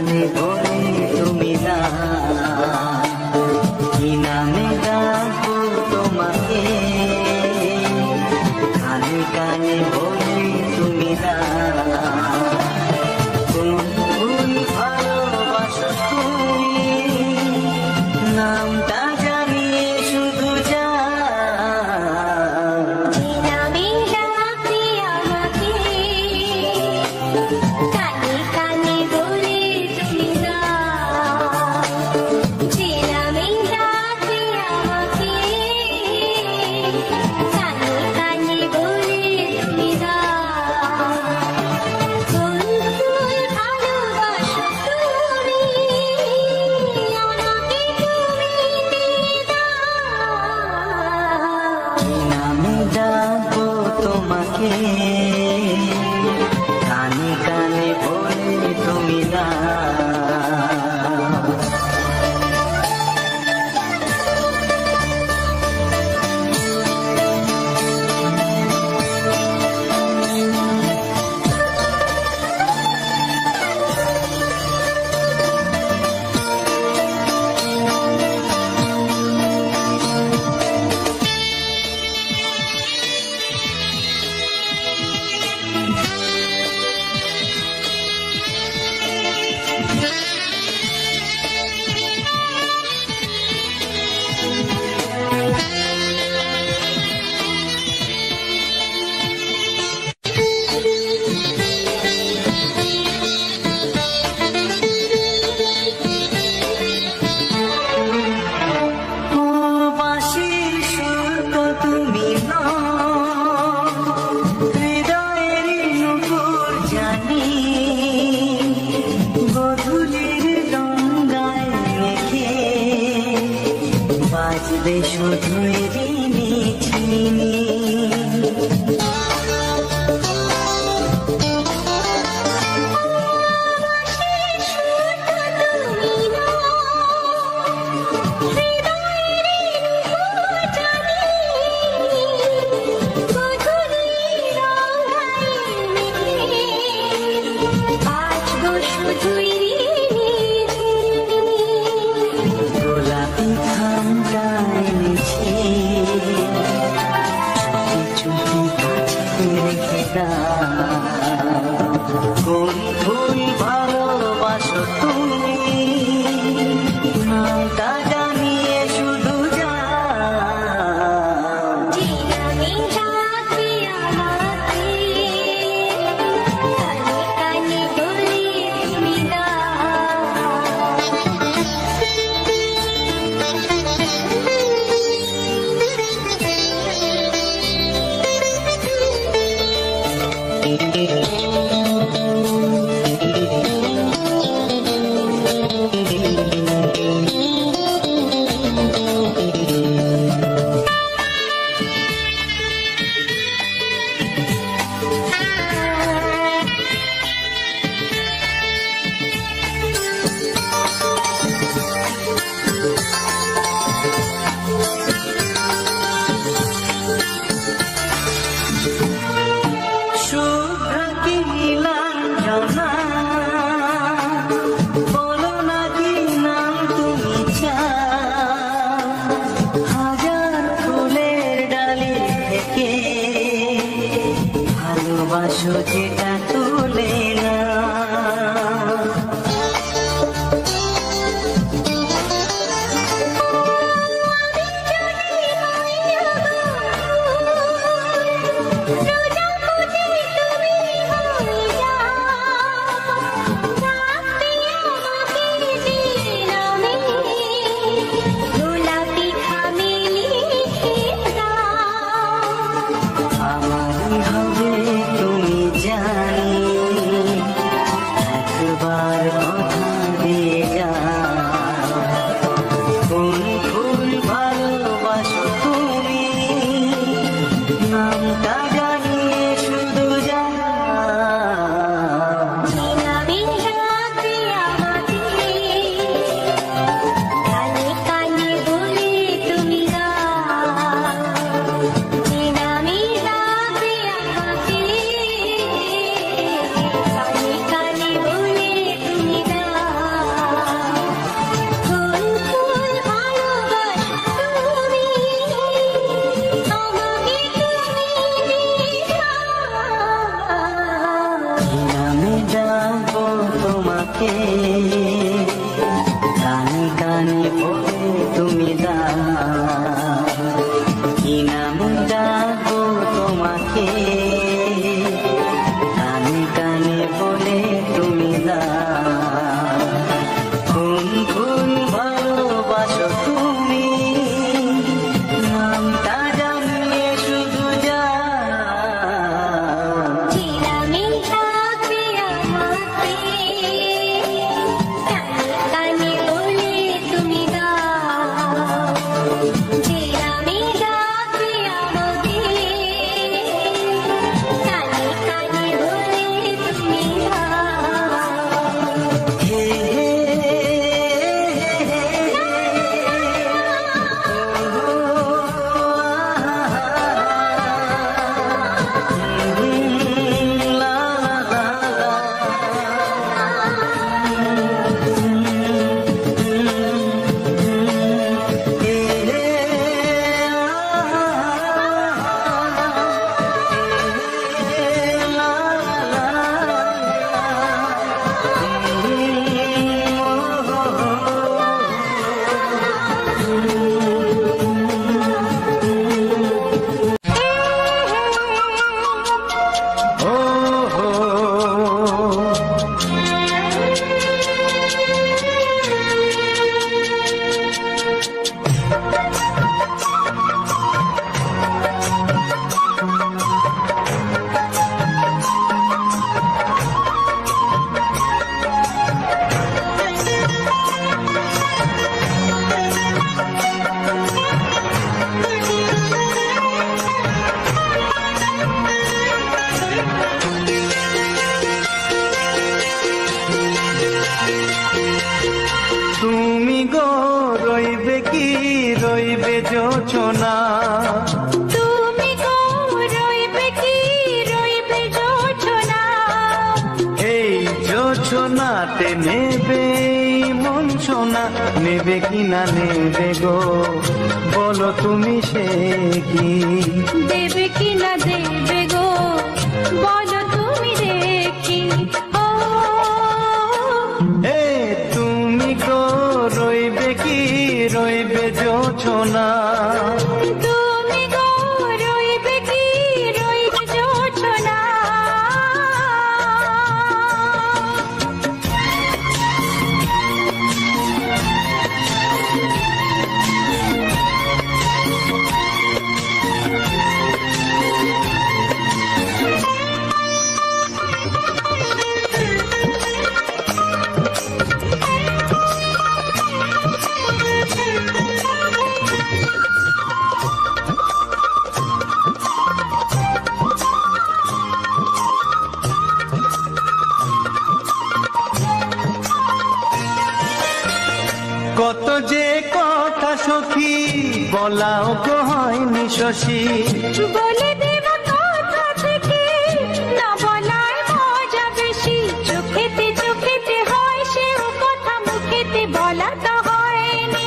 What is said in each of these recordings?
কানে বলে তুমি না, কি নামে ডাকবো তোমাকে, কানে কানে বলে তুমি না। কোন ভালোবাসো তুমি, নামটা জানিয়ে শুধু যা, ডাকবো তোমাকে, কানে কানে বলে তুমি না। বাজবে শুধুই রিনি ঝিনি, গোলাপি খামটা এনেছি, চুপি চুপি কাছে রেখে দাও। কোন ভুল ভালোবাসো তুমি, নামটা জানিয়ে শুধু যা, বলো না কি নাম তুমি চাও, হাজার ফুলের ডালি থেকে ভালোবাসো যেটা তুলে না। কানে কানে বলে তুমি কি নাম ডাকবো তোমাকে, কানে কানে বলে তুমি কোন কোন ভালোবাসো তুমি, নামটা জানিয়ে শুধু যা তুমি গো রইবে কি রইবে যোচনা, তুমি গো রইবে কি রইবে যোচনা, এই যোচনাতে নেবে মন সোনা, নেবে কি না নেবে গো বলো তুমি সে কি, দেবে কি না দেবে গো বলো তুমি দেখি। ও এ তুমি গো রইবে কি রইবে যোচনা, তুমি গো রইবে কি রইবে যোচনা, কত যে কথা সখী বলাও গো হয়নি শশী, বলে দেব কথা থেকে না বলায় মজা বেশি, চোখেতে চোখেতে হয় সে কথা মুখেতে বলা তো হয়নি,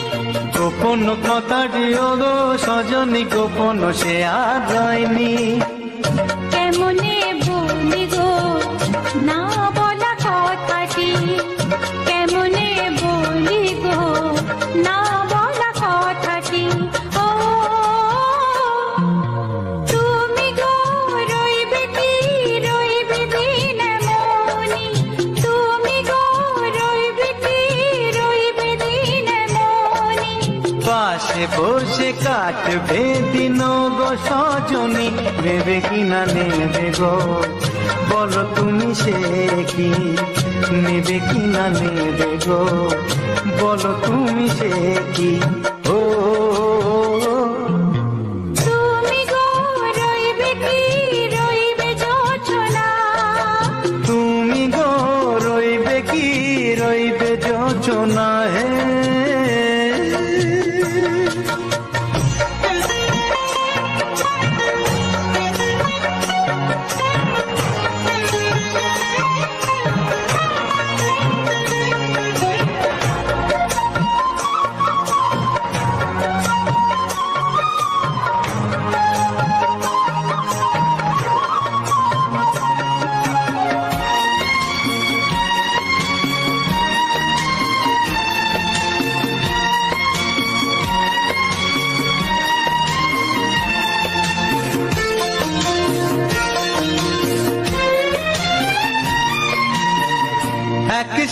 গোপন কথা দিও গো সজনী গোপন সে আর রয়নি, কেমনে বলি গো না বলা কথাটি, কেমনে বলি গো না বলা কথাটি। ও তুমি গো রইবে কি রইবে দিন মনি, তুমি গো রইবে কি রইবে দিন মনি, পাশে বসে কাটবে দিন গো সজনী, নেবে কি না নেবে গো বলো তুমি সে কি, নেবে কি না নেবে গো বলো তুমি সে কি। ও তুমি গো রইবে কি রইবে যোচনা, তুমি গো রইবে কি রইবে যোচনা, হে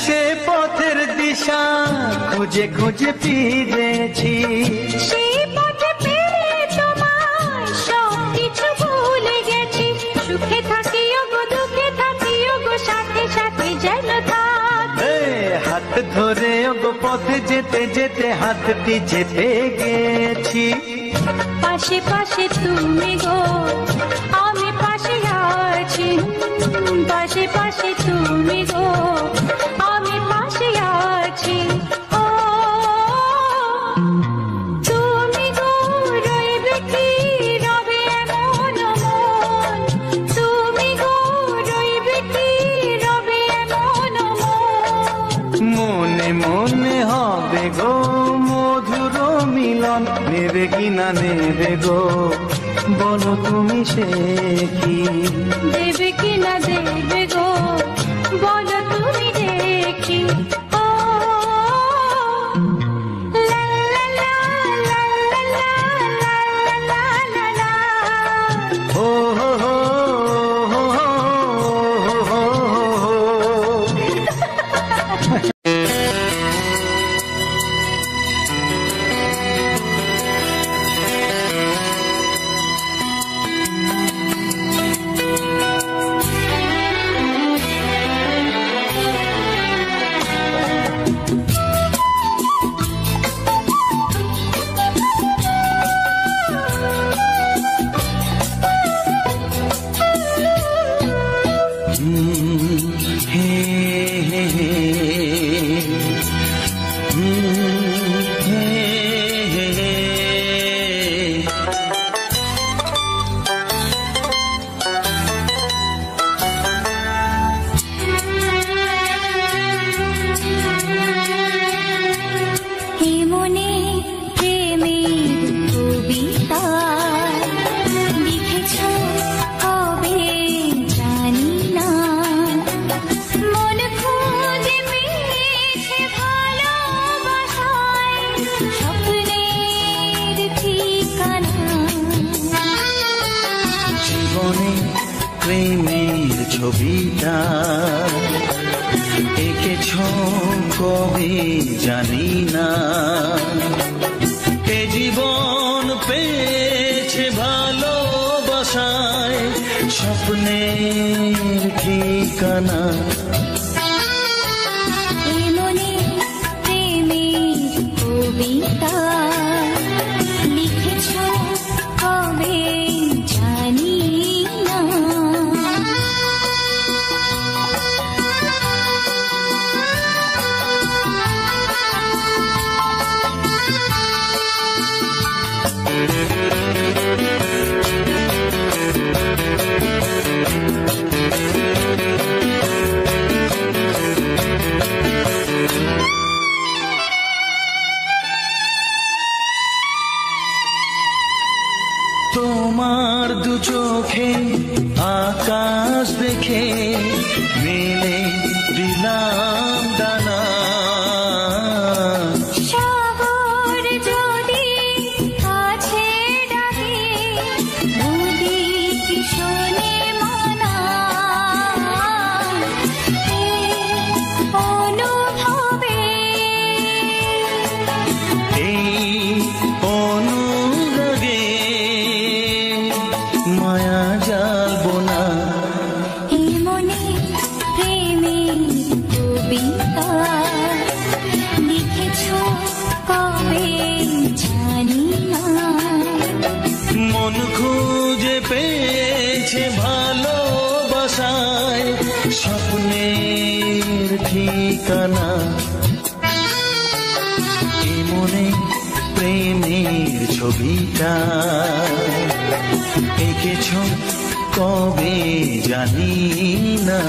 সে পথের দিশা খুঁজে খুঁজে ফিরেছি, সেই পথে পেয়ে তোমায় সব কিছু ভুলে গেছি। সুখে থাকিও গো দুঃখে থাকিও গো সাথে সাথে যেন থাক। হাত ধরে গো পথে যেতে যেতে হাতটি চেপে গেছি। পাশে পাশে তুমি গো আমি পাশে আছি, পাশে পাশে তুমি গো আমি পাশে আছি। ও তুমি গো রইবে কি রবে এমন মন, তুমি গো রইবে কি রবে এমন মন। মনে মনে হবে গো মধুর মিলন, নেবে কি না নেবে গো বলো তুমি সে কি? দেবে কি না দেবে গো বলো তুমি দেখি। ও লা লা লা লা লা লা লা লা লা। ও হো হো হো হো হো হো। প্রেমের ছবিটা এঁকেছ কবে জানি না, এ জীবন পেয়েছে ভালোবাসায় স্বপ্নের ঠিকানা। মনে প্রেমের কবিতা লিখেছ কবে জানি না। তোমার দু চোখে আকাশ দেখে মেলে দিলাম ডানা, সাগর যদি কাছে ডাকে নদী কি শোনে মানা, অনুভবে এই অনুরাগে মায়া জালবো না। এই মনে প্রেমের কবিতা লিখেছ কবে জানি না। মন খুঁজে পেয়েছে ভালোবাসায় স্বপ্নের ঠিকানা, এ মনে প্রেমের ছবিটা এঁকেছ কবে জানি না।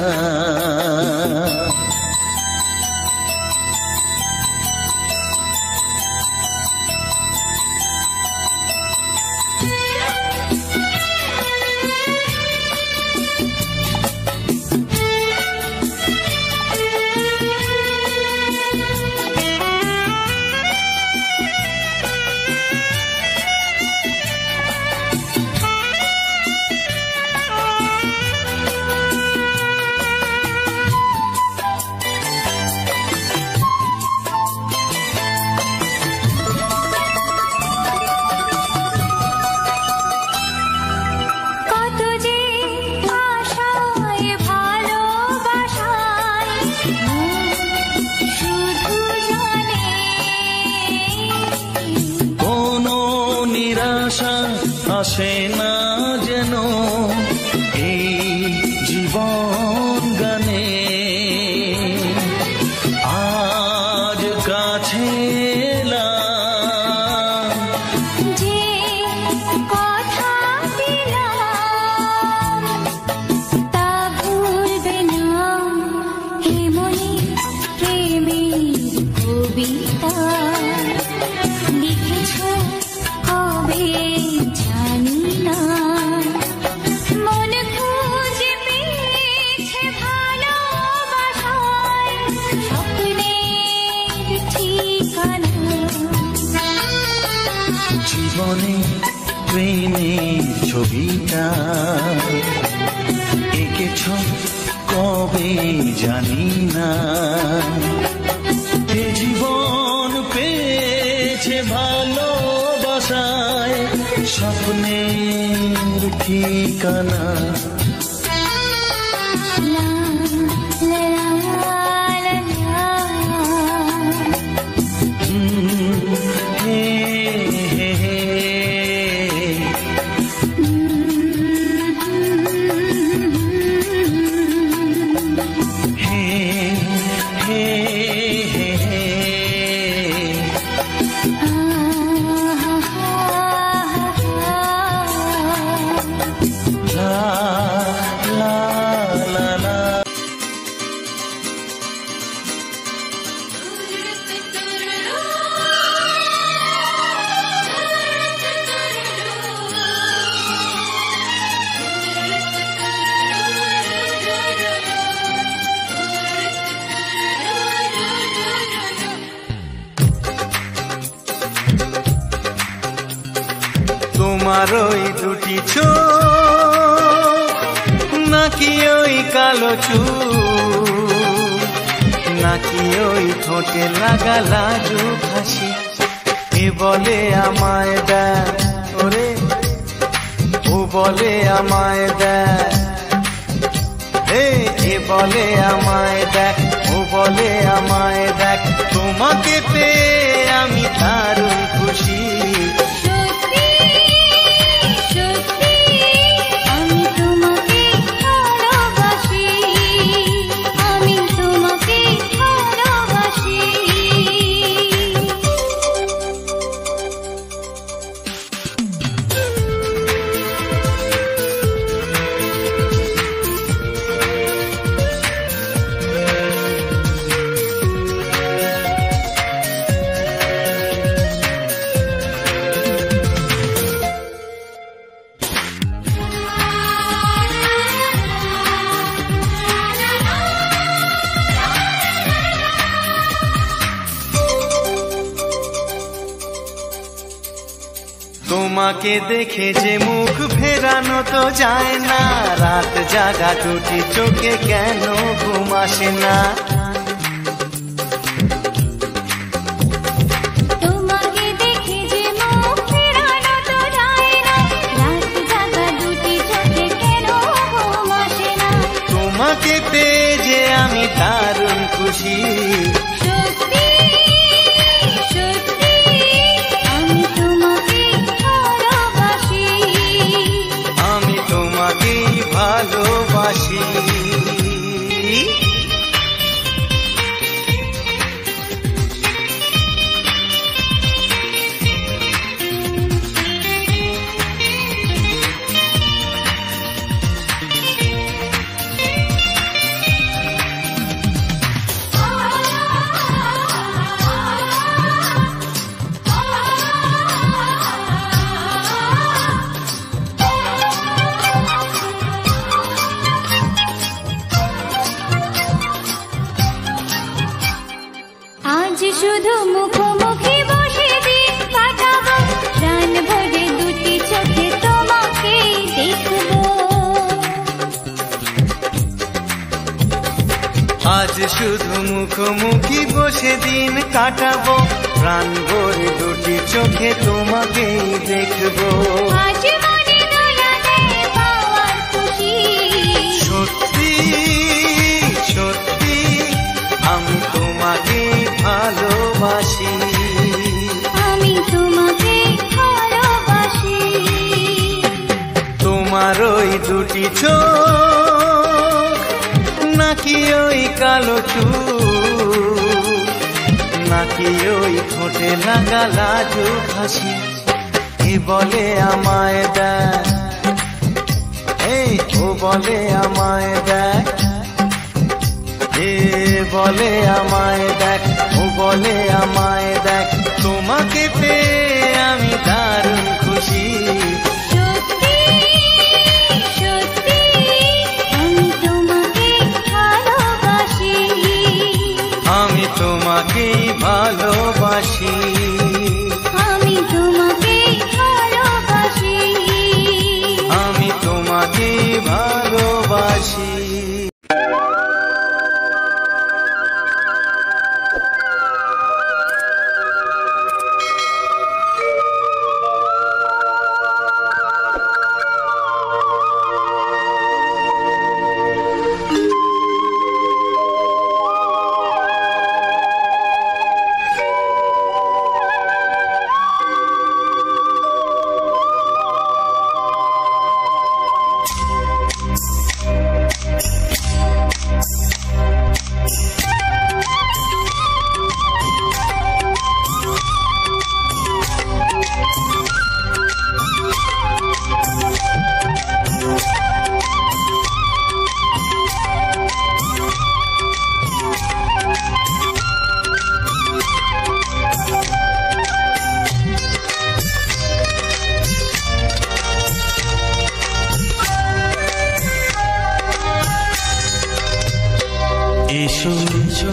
ভাসে না যেন এই জীবন গানে। আজ কাছে এলাম, যে কথা দিলাম তা ভুলবে না। হে মনে প্রেমের কবিতা লিখেছ কবে জানি না। মন খুঁজে পেয়েছে ভালোবাসায় স্বপ্নের ঠিকানা। জীবনে প্রেমের ছবিটা এঁকেছ কবে জানি না। এ জীবন পেয়েছে ভালোবাসায় স্বপ্নের ঠিকানা। লা লা লা লা। হে হে হে হে হে হে লা লা লা লা। তোমার ওই দুটি চোখ নাকি ওই কালো চুল, নাকি ওই ঠোঁটে লাগা লাজুক হাসি। এ বলে আমায় দেখ ওরে, ও বলে আমায় দেখ। এ বলে আমায় দেখ, ও বলে আমায় দেখ। তোমাকে পেয়ে আমি দারুণ খুশি। সত্যি সত্যি আমি তোমাকে ভালোবাসি, আমি তোমাকে ভালোবাসি। তোমাকে দেখে যে মুখ ফেরানো তো যায় না, রাত জাগা টুটি চোখে কেন ঘুম আসে না। তোমাকে দেখে যে মুখ ফেরানো তো যায় না, রাত জাগা দুটি চোখে কেন ঘুম আসে না। তোমাকে পেয়ে যে আমি দারুণ খুশি। সত্যি সত্যি আমি তোমাকে ভালোবাসি, আমি তোমাকেই ভালোবাসি। আজ শুধু মুখোমুখি বসে দিন কাটাবো, প্রাণ ভরে দুটি চোখে তোমাকে দেখবো। আজ শুধু মুখোমুখি বসে দিন কাটাবো, প্রাণ ভরে দুটি চোখে তোমাকেই দেখবো। আজ মনে দোলাতে পাওয়ার খুশি। সত্যি সত্যি আমি তোমাকে ভালোবাসি, আমি তোমাকে ভালোবাসি। নাকি ওই ঠোঁটে লাগা লাজুক হাসি। এ বলে আমায় দেখ, এই ও বলে আমায় দেখ, এ বলে আমায় দেখ, ও বলে আমায় দেখ, তোমাকে পেয়ে আমি দারুণ খুশি। সত্যি সত্যি আমি তোমাকে ভালোবাসি, আমি তোমাকেই ভালোবাসি, আমি তোমাকে ভালোবাসি, আমি তোমাকেই ভালোবাসি। এসো এসো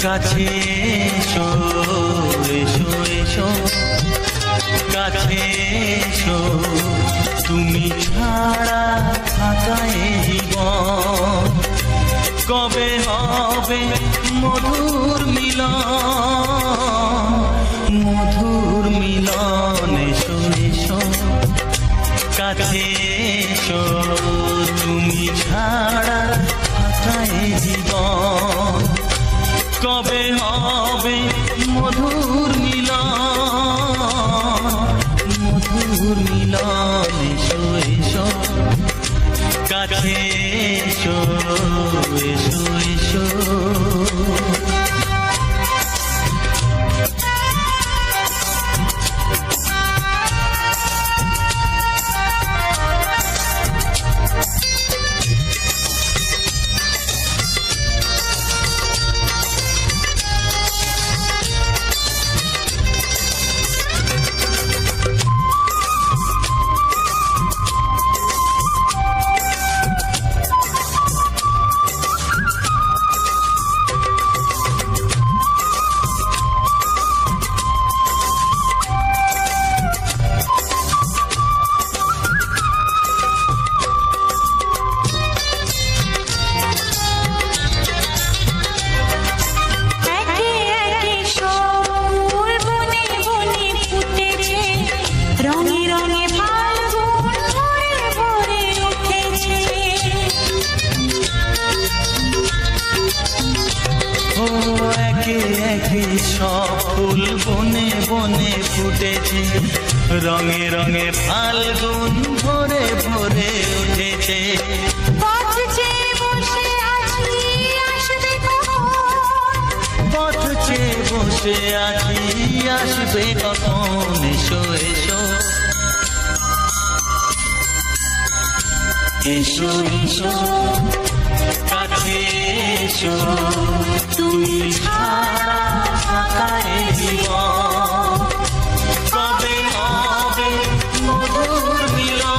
কাছে এসো, এসো এসো কাছে এসো, তুমি ছাড়া থাকা এ জীবন কবে হবে মধুর মিলন, মধুর মিলন। এসো এসো কাছে এসো, তুমি ছাড়া জীবন কবে হবে মধুর মিলন, মধুর মিলন। এসো এসো কাছে এসো, এসো এসো। সব ফুল বনে বনে ফুটেছে, রঙে রঙে ফাল্গুন ভরে ভরে উঠেছে। পথ চেয়ে বসে আছি আসবে কখন, পথ চেয়ে বসে আছি আসবে কখন। এসো এসো এসো এসো কাছে এসো, তুমি ছাড়া থাকা এ জীবন কবে হবে মধুর মিলন,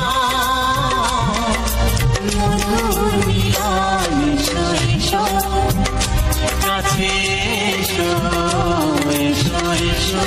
মধুর মিলন। এসো এসো কাছে এসো, এসো এসো।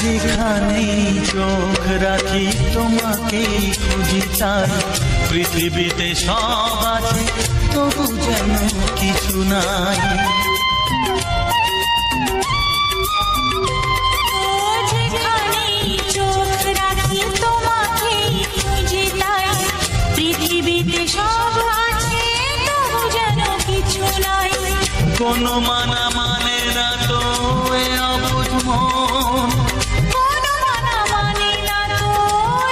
যেখানেই চোখ রাখি তোমাকেই খুঁজি তাই, পৃথিবীতে সব আছে তবু যেন কিছু নাই। যেখানেই চোখ রাখি তোমাকেই খুঁজি তাই, পৃথিবীতে সব আছে তবু যেন কিছু নাই। কোনো মানা মানে না তো এ অবুঝ মন, কোনো মানা মানে না তো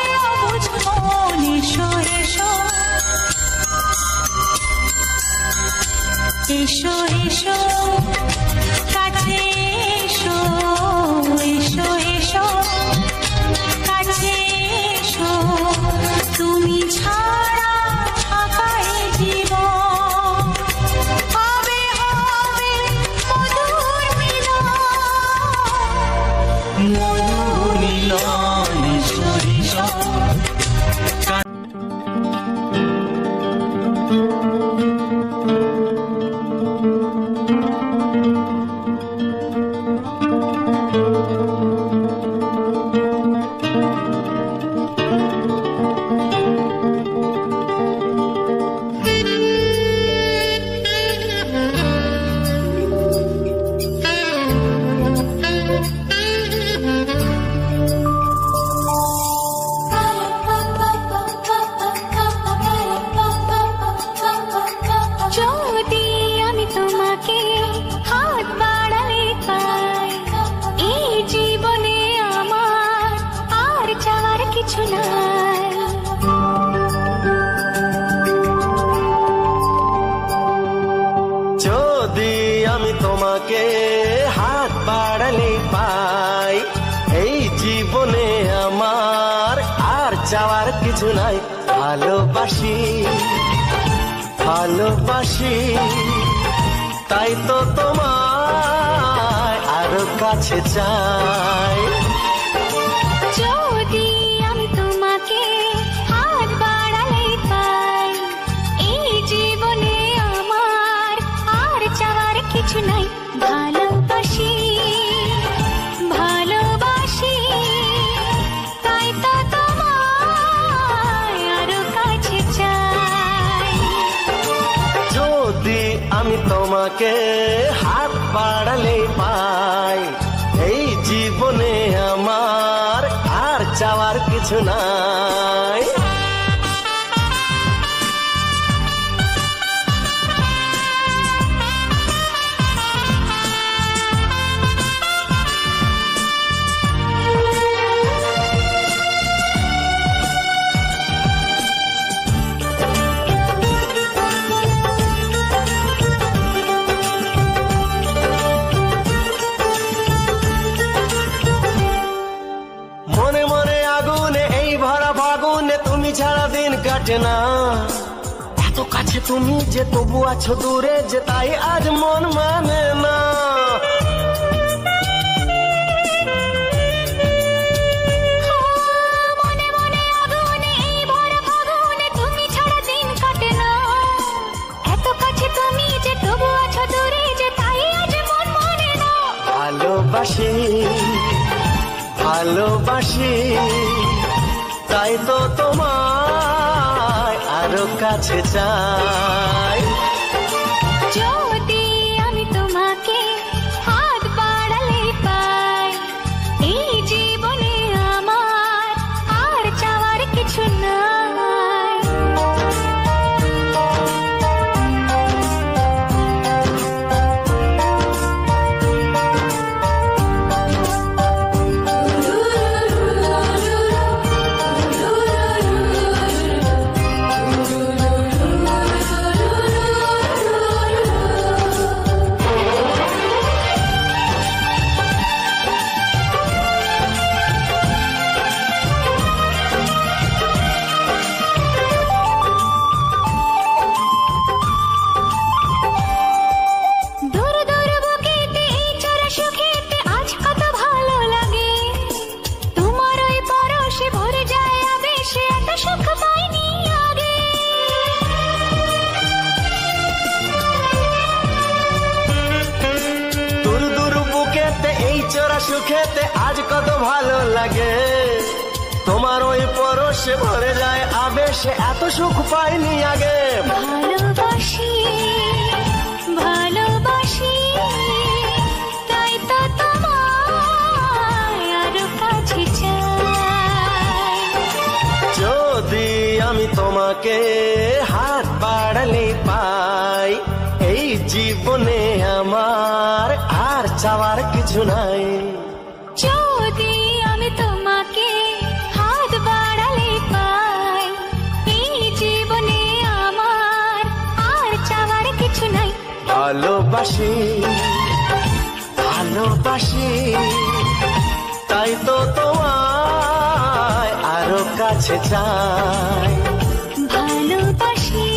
এ অবুঝ মন। এসো এসো এসো এসো কাছে এসো, এসো এসো কাছে এসো, তুমি ছাড়া থাকায় জীবন হবে হবে মধুর মিলন। মধুর মিলন। এসো এসো যদি আমি তোমাকে হাত বাড়ালে পাই, এই জীবনে আমার আর চাওয়ার কিছু নাই। যদি আমি তোমাকে হাত বাড়ালে পাই, এই জীবনে আমার আর চাওয়ার কিছু নাই। ভালোবাসি ভালোবাসি তাই তো তোমায় আরো কাছে চাই। যদি আমি তোমাকে হাত বাড়ালে পাই, এই জীবনে আমার আর চাওয়ার কিছু নাই। ভালোবাসি ভালোবাসি তাই তো তোমায় আরো কাছে চাই। যদি আমি তোমাকে হাত বাড়ালে পাই, এই জীবনে আমার আর চাওয়ার কিছু নাই। মনে মনে আগুনে এই ভরা ফাগুনে তুমি ছাড়া দিন কাটে না। এত কাছে তুমি যে তবু আছো দূরে, যে তাই আজ মন মানে না। মনে মনে আগুনে এই ভরা ফাগুনে তুমি ছাড়া দিন কাটে না। এত কাছে তুমি যে তবু আছো দূরে, যে তাই আজ মন মানে না। ভালোবাসি ভালোবাসি তাই তো তোমায় আরো কাছে চাই। যদি আমি তোমাকে হাত বাড়ালে পাই, এই জীবনে আমার আর চাওয়ার কিছু নাই। সুখেতে আজ কত ভালো লাগে, তোমার ওই পরশে ভরে যায় আবেশে, এত সুখ পাইনি আগে। ভালোবাসি ভালোবাসি তাই তো তোমায় আরো কাছে চাই। যদি আমি তোমাকে হাত বাড়ালে পাই, এই জীবনে আমার আর চাওয়ার কিছু নাই। যদি আমি তোমাকে হাত বাড়ালে পাই, এই জীবনে আমার আর চাওয়ার কিছু নাই। ভালোবাসি ভালোবাসি তাই তো তোমায় আরো কাছে চাই। ভালোবাসি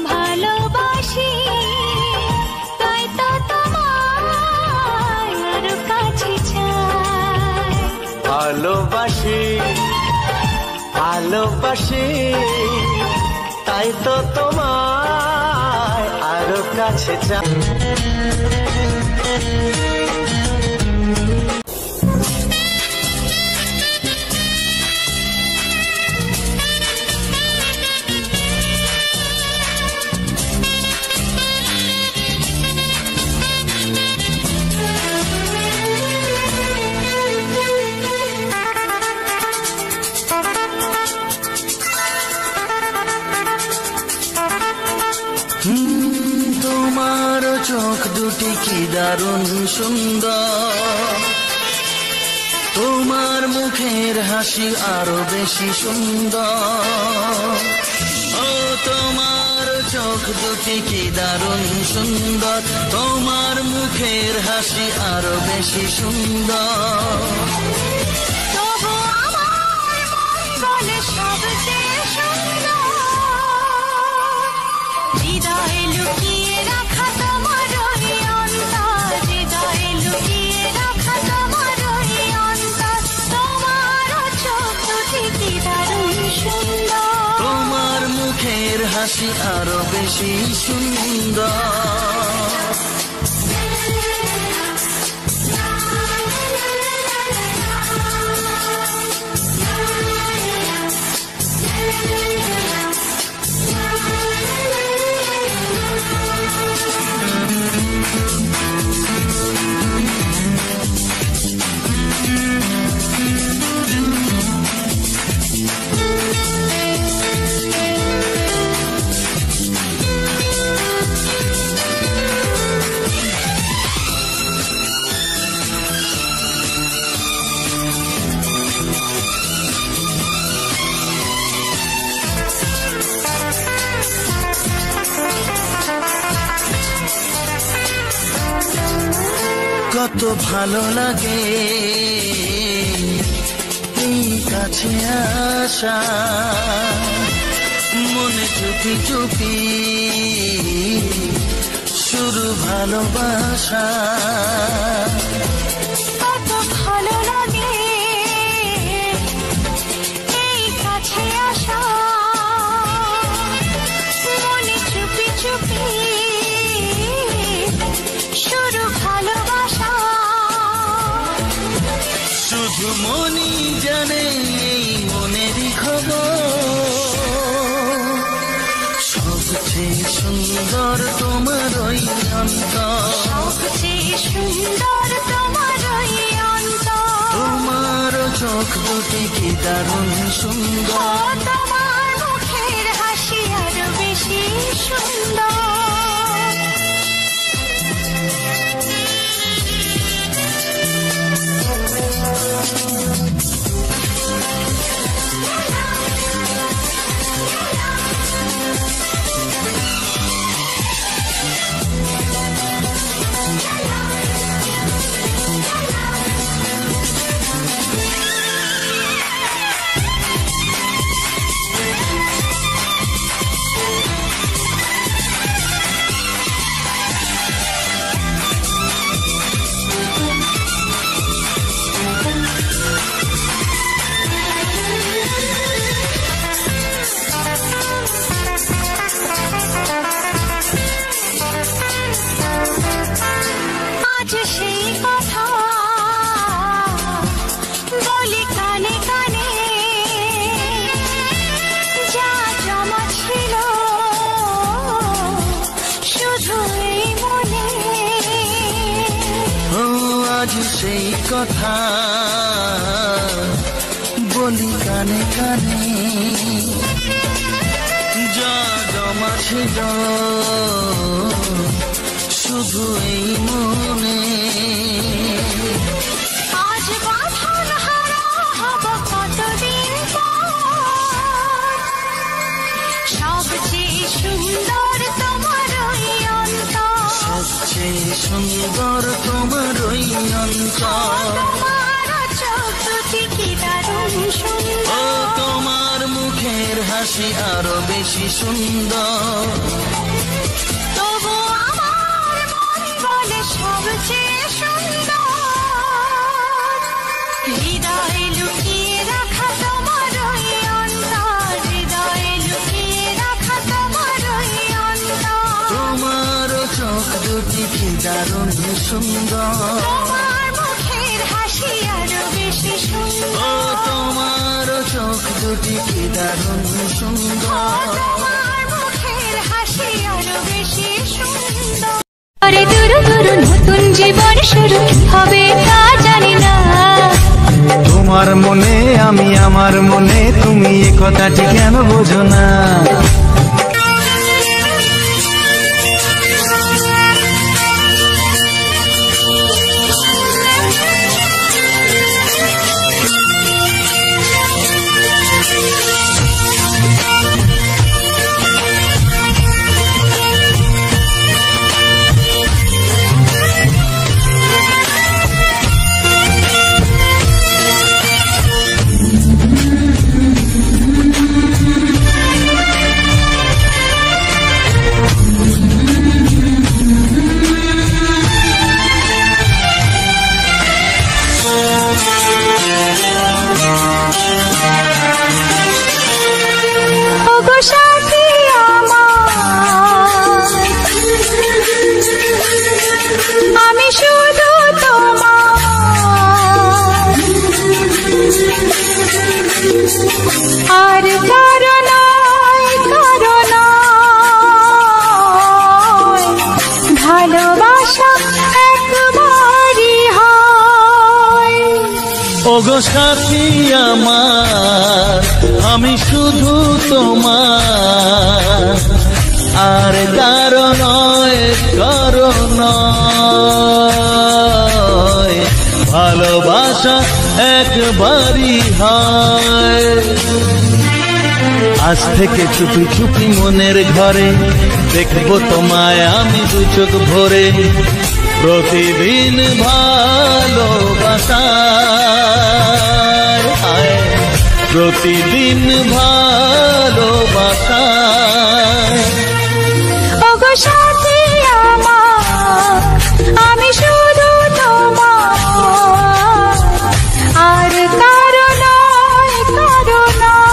ভালোবাসি তাই তো তোমায় আরো কাছে চাই। ভালোবাসি ভালোবাসি তাই তো তোমায় আরো কাছে চাই। তোমার চোখ দুটি কি দারুণ সুন্দর, তোমার মুখের হাসি আরো বেশি সুন্দর। ও তোমার চোখ দুটি কি দারুণ সুন্দর, তোমার মুখের হাসি আরো বেশি সুন্দর। তবু আমার মন বলে সবচেয়ে সুন্দর, হৃদয়ে লুকিয়ে রাখা তোমার ওই অন্তর, হৃদয়ে লুকিয়ে রাখা তোমার ওই অন্তর। তোমার চোখ দুটি কি দারুণ সুন্দর, তোমার মুখের হাসি আরো বেশি সুন্দর। কত ভালো লাগে এই কাছে আসা, মনে চুপি চুপি শুরু ভালোবাসা। কত ভালো লাগে এই কাছে আসা, মনে চুপি চুপি শুরু ভালোবাসা। শুধু মনই জানে এই মনেরই খবর, সবচেয়ে সুন্দর তোমার ওই অন্তর, সবচেয়ে সুন্দর তোমার ওই অন্তর। তোমার চোখ দুটি কি দারুণ সুন্দর, তোমার মুখের হাসি আরো বেশি সুন্দর। আজ সেই কথা আজ সেই কথা বলি কানে কানে, যা জমা ছিল শুধু এই মনে। আজ বাঁধন হারা হব কতদিন পর, সবচেয়ে সুন্দর তোমার ওই অন্তর, সবচেয়ে সুন্দর তোমার ওই অন্তর। তোমার চোখ দুটি কি দারুণ ও সুন্দর, তোমার মুখের হাসি আরো বেশি সুন্দর। তবু আমার মন বলে সবচেয়ে সুন্দর, হৃদয়ে লুকিয়ে রাখা তোমার ওই অন্তর, হৃদয়ে লুকিয়ে রাখা তোমার ওই অন্তর। তোমার চোখ দুটি কি দারুণ সুন্দর, তোমার মুখের হাসি আরো বেশি ও সুন্দর, তোমার চোখ দুটি কি দারুণ সুন্দর। তোমার মুখের হাসি আরো বেশি সুন্দর। আরে দূর দূর নতুন জীবন শুরু হবে তা জানি না, তোমার মনে আমি আমার মনে, তুমি এ কথাটি কেন বোঝো না? ওগো সাথী আমার, আমি শুধু তোমার, আর কারো নয়, কারো নয়, ভালোবাসা একবারই হয়। ওগো সাথী আমার, আমি শুধু তোমার, আর কারো নয়, কারো নয়, ভালোবাসা একবারই হয়। আজ থেকে চুপি চুপি মনের ঘরে দেখবো তোমায় আমি দু চোখ ভরে, প্রতিদিন ভালোবাসা, প্রতিদিন ভালোবাসা। ওগো সাথী আমার, আমি শুধু তোমার, আর কারো নয়, কারো নয়,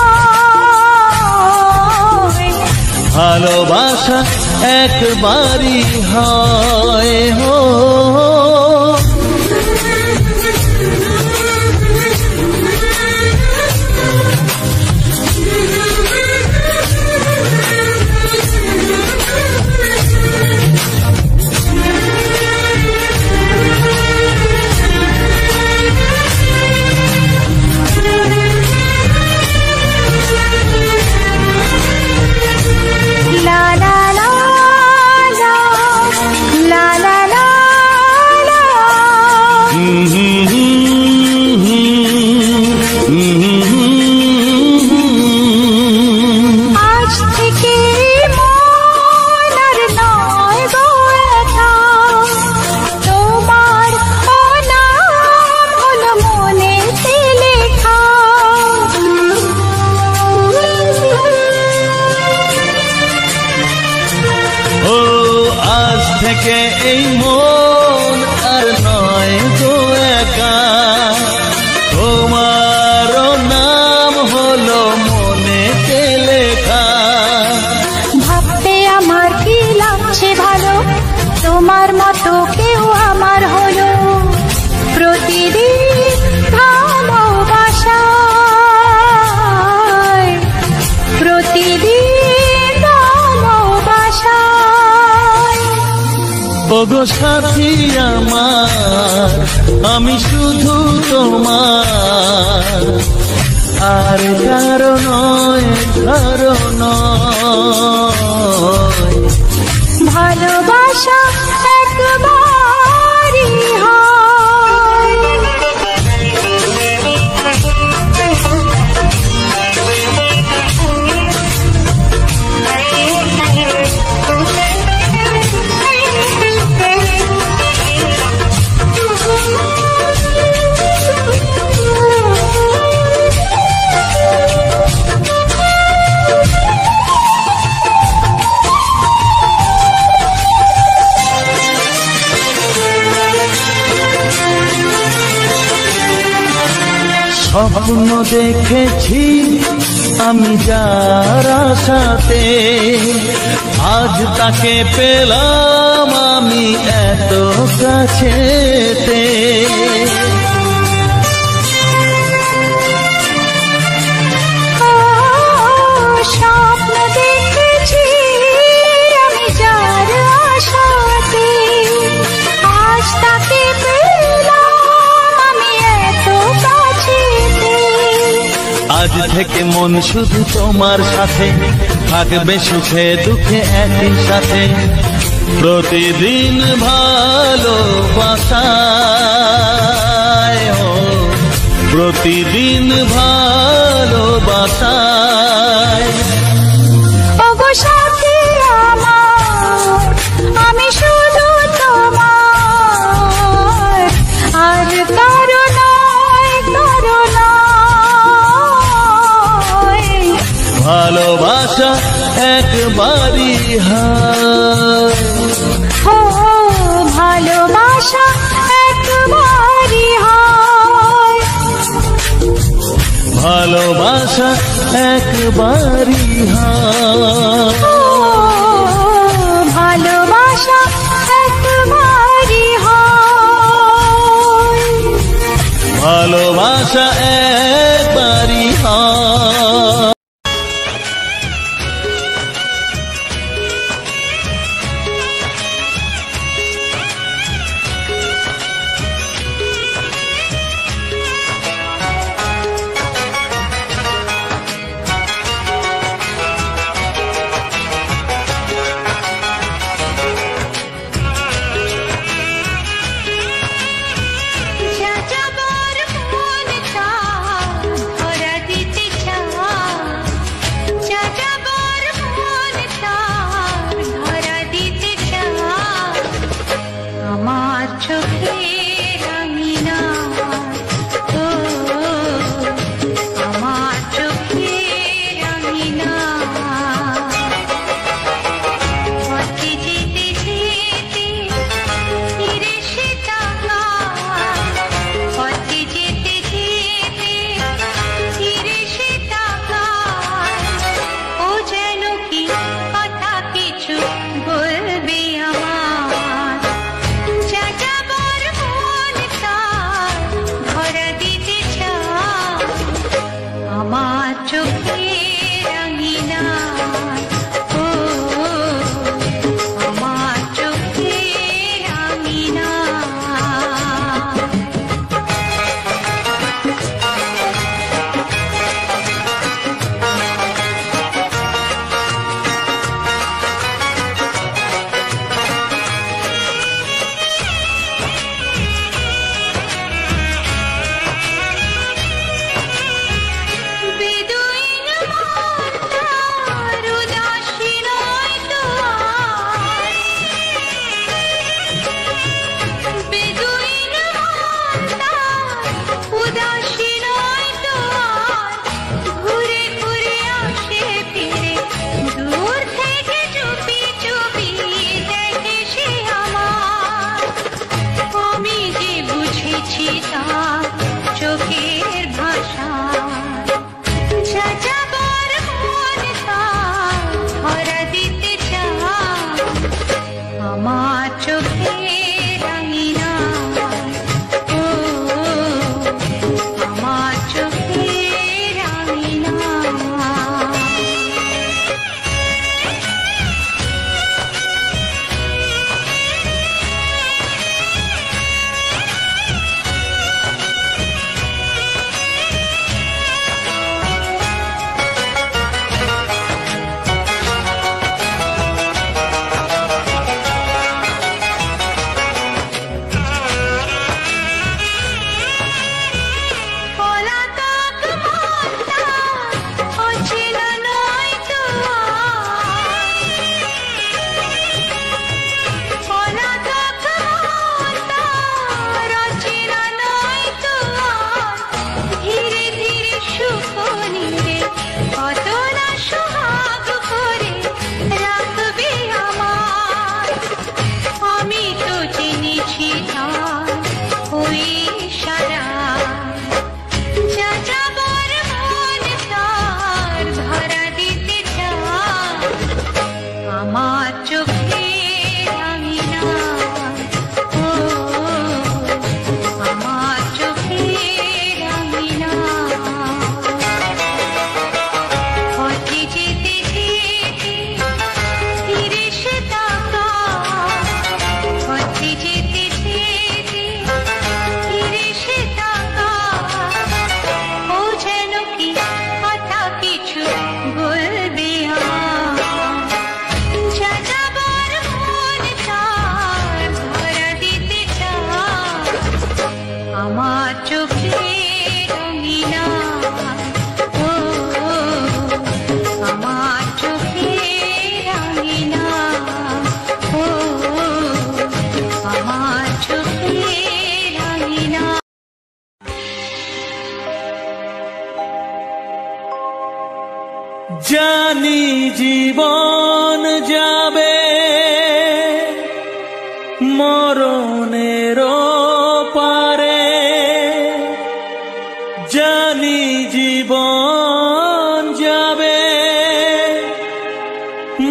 ভালোবাসা একবারই হয় হো। লা লা লা লা, লা লা লা লা। আজ থেকে মন আর নয় গো একা, তোমার ও নাম হলো মনেতে লেখা। ও আজ থেকে এই মন আর নয় গো একা, তোমার নাম হলো মনেতে লেখা। ভাবতে আমার কি লাগছে ভালো, তোমার মতো কেউ আমার হলো, প্রতিদিন ভালোবাসায়, প্রতিদিন ভালোবাসায়। ওগো সাথী আমার, আমি শুধু তোমার, আর কারো নয়, কারো নয়। ভালোবাসা একবারই হয়। স্বপ্ন দেখেছি আমি যার সাথে, আজ তাকে পেলাম আমি এত কাছেতে। স্বপ্ন দেখেছি আমি যার আশাতে, আজ তাকে পেলাম আমি এত কাছেতে। আজ থেকে মন শুধু তোমার সাথে, থাকবে সুখে দুঃখে একই সাথে। প্রতিদিন ভালোবাসায়, প্রতিদিন ভালোবাসায়। ওগো সাথী আমার, আমি শুধু তোমার, আর কারো নয়, কারো নয়। ভালোবাসা একবারই হয়, ও ভালোবাসা একবারই হয়। ভালোবাসা একবারই হয়, ও ভালোবাসা একবারই হয়। ভালোবাসা একবারই হয়। যাযাবর মন চায় ধরা দিতে চায়, যাযাবর মন চায় ধরা দিতে চায়। আমার চোখে রাঙিনা, ও আমার চোখে রাঙিনা। পথে যেতে যেতে ফিরে সে তাকায়, পথে যেতে যেতে ফিরে সে তাকায়। ও যেন কি কথা কিছু বলবে আমার। যাযাবর জানি জীবন যাবে মরণের পারে, জানি জীবন যাবে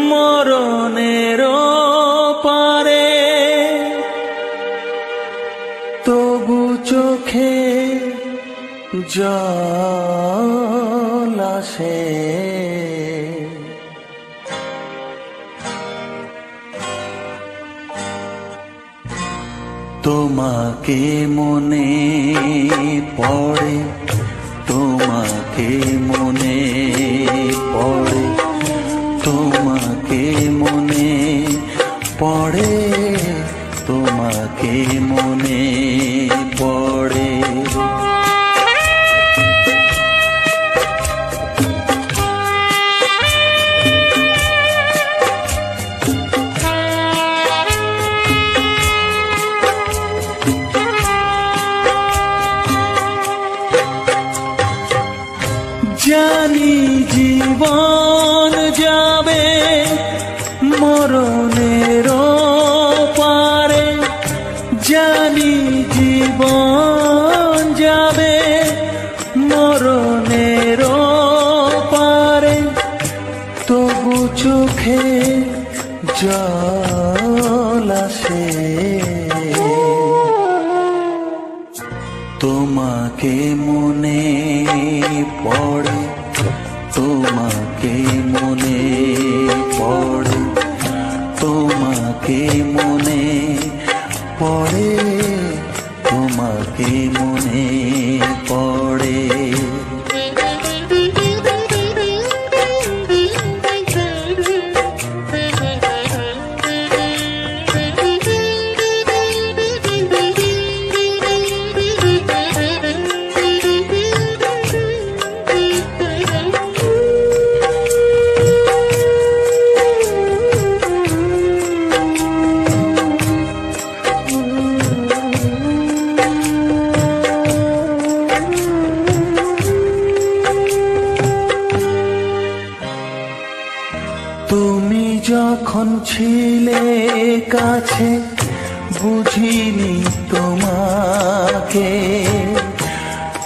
মরণের পারে, তবু চোখে জল আসে, তোমাকে মনে পড়ে, তোমাকে মনে পড়ে, তোমাকে মনে পড়ে, তোমাকে মনে পড়ে। জানি জীবন যাবে মরণের পারে, জানি জীবন যাবে মরণের পারে, তবু চোখে জল আসে, তোমাকে মনে পড়ে, তোমাকে মনে পড়ে, তোমাকে মনে পড়ে, তোমাকে মনে পড়ে। তুমি যখন ছিলে কাছে বুঝিনি তোমাকে,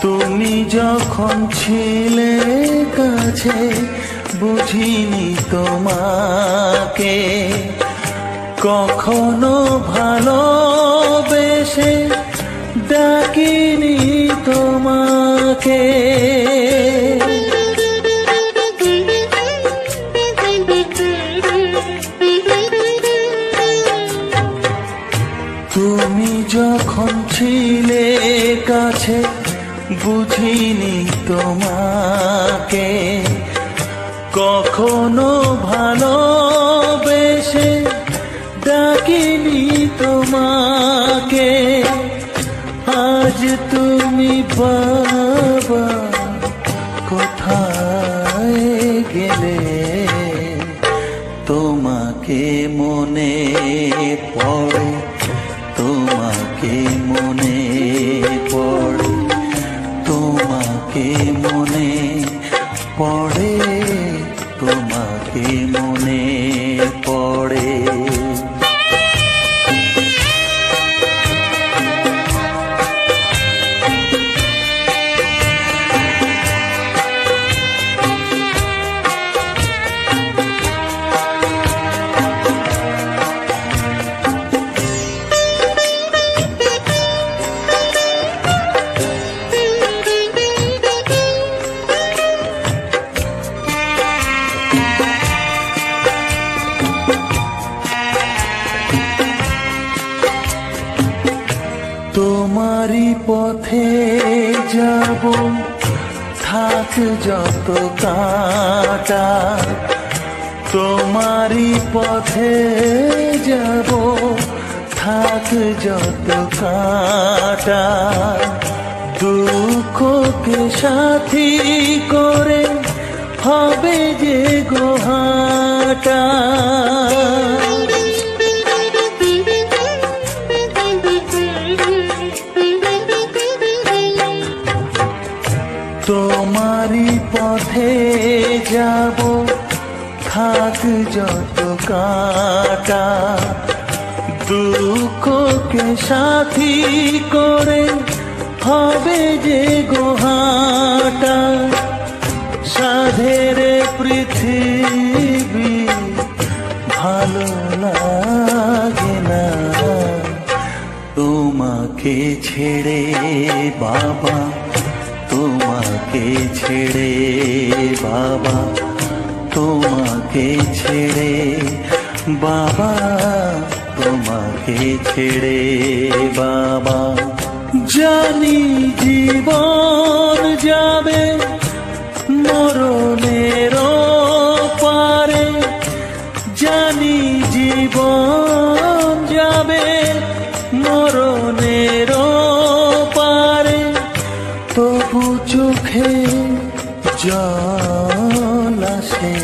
তুমি যখন ছিলে কাছে বুঝিনি তোমাকে, কখনো ভালোবেসে ডাকিনি তোমাকে, তুমি যখন ছিলে কাছে বুঝিনি তোমাকে, কখনো ভালোবেসে ডাকিনি তোমাকে, আজ তুমি বাবা কোথায় গেলে, তোমাকে মনে পড়ে, তোমাকে মনে পড়ে, তোমাকে মনে পড়ে, তোমাকে মনে পড়ে। তোমারই পথে যাব থাক যত কাঁটা, তোমারই পথে যাব থাক যত কাঁটা, দুঃখকে সাথী করে হবে যে গোহাটা, তোমারই পথে যাব যত কাটা দুঃখকে সাথী করে হবে যে গোহাটা সাধের পৃথিবী ভালো লাগে না তোমাকে ছেড়ে বাবা তোমাকে ছেড়ে বাবা তোমাকে ছেড়ে বাবা তোমাকে ছেড়ে বাবা জানি জীবন যাবে মরণের পারে জানি জীবন যাবে মরণের পারে তবু চোখে জল আসে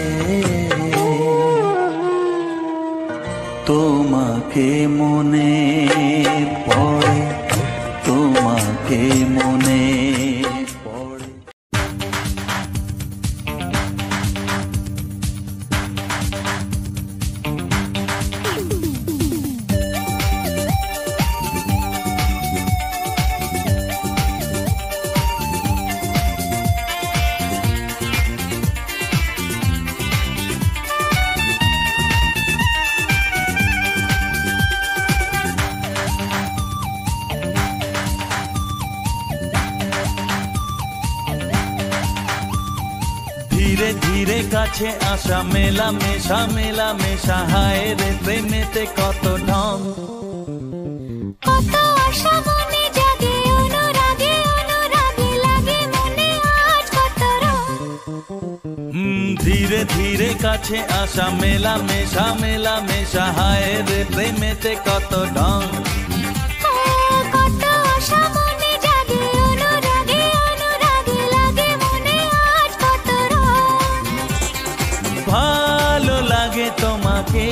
তোমাকে মনে পড়ে তোমাকে মনে পড়ে ধীরে ধীরে কাছে আসা মেলা মেশা হায় রে প্রেমেতে কত ঢং কত আশা মনে জাগে অনুরাগে অনুরাগে লাগে মনে আজ কত রং ধীরে ধীরে কাছে আসা মেলা মেশা হায় রে প্রেমেতে কত ঢং কত আশা মনে জাগে অনুরাগে অনুরাগে লাগে মনে আজ কত রং ভালো লাগে তোমাকে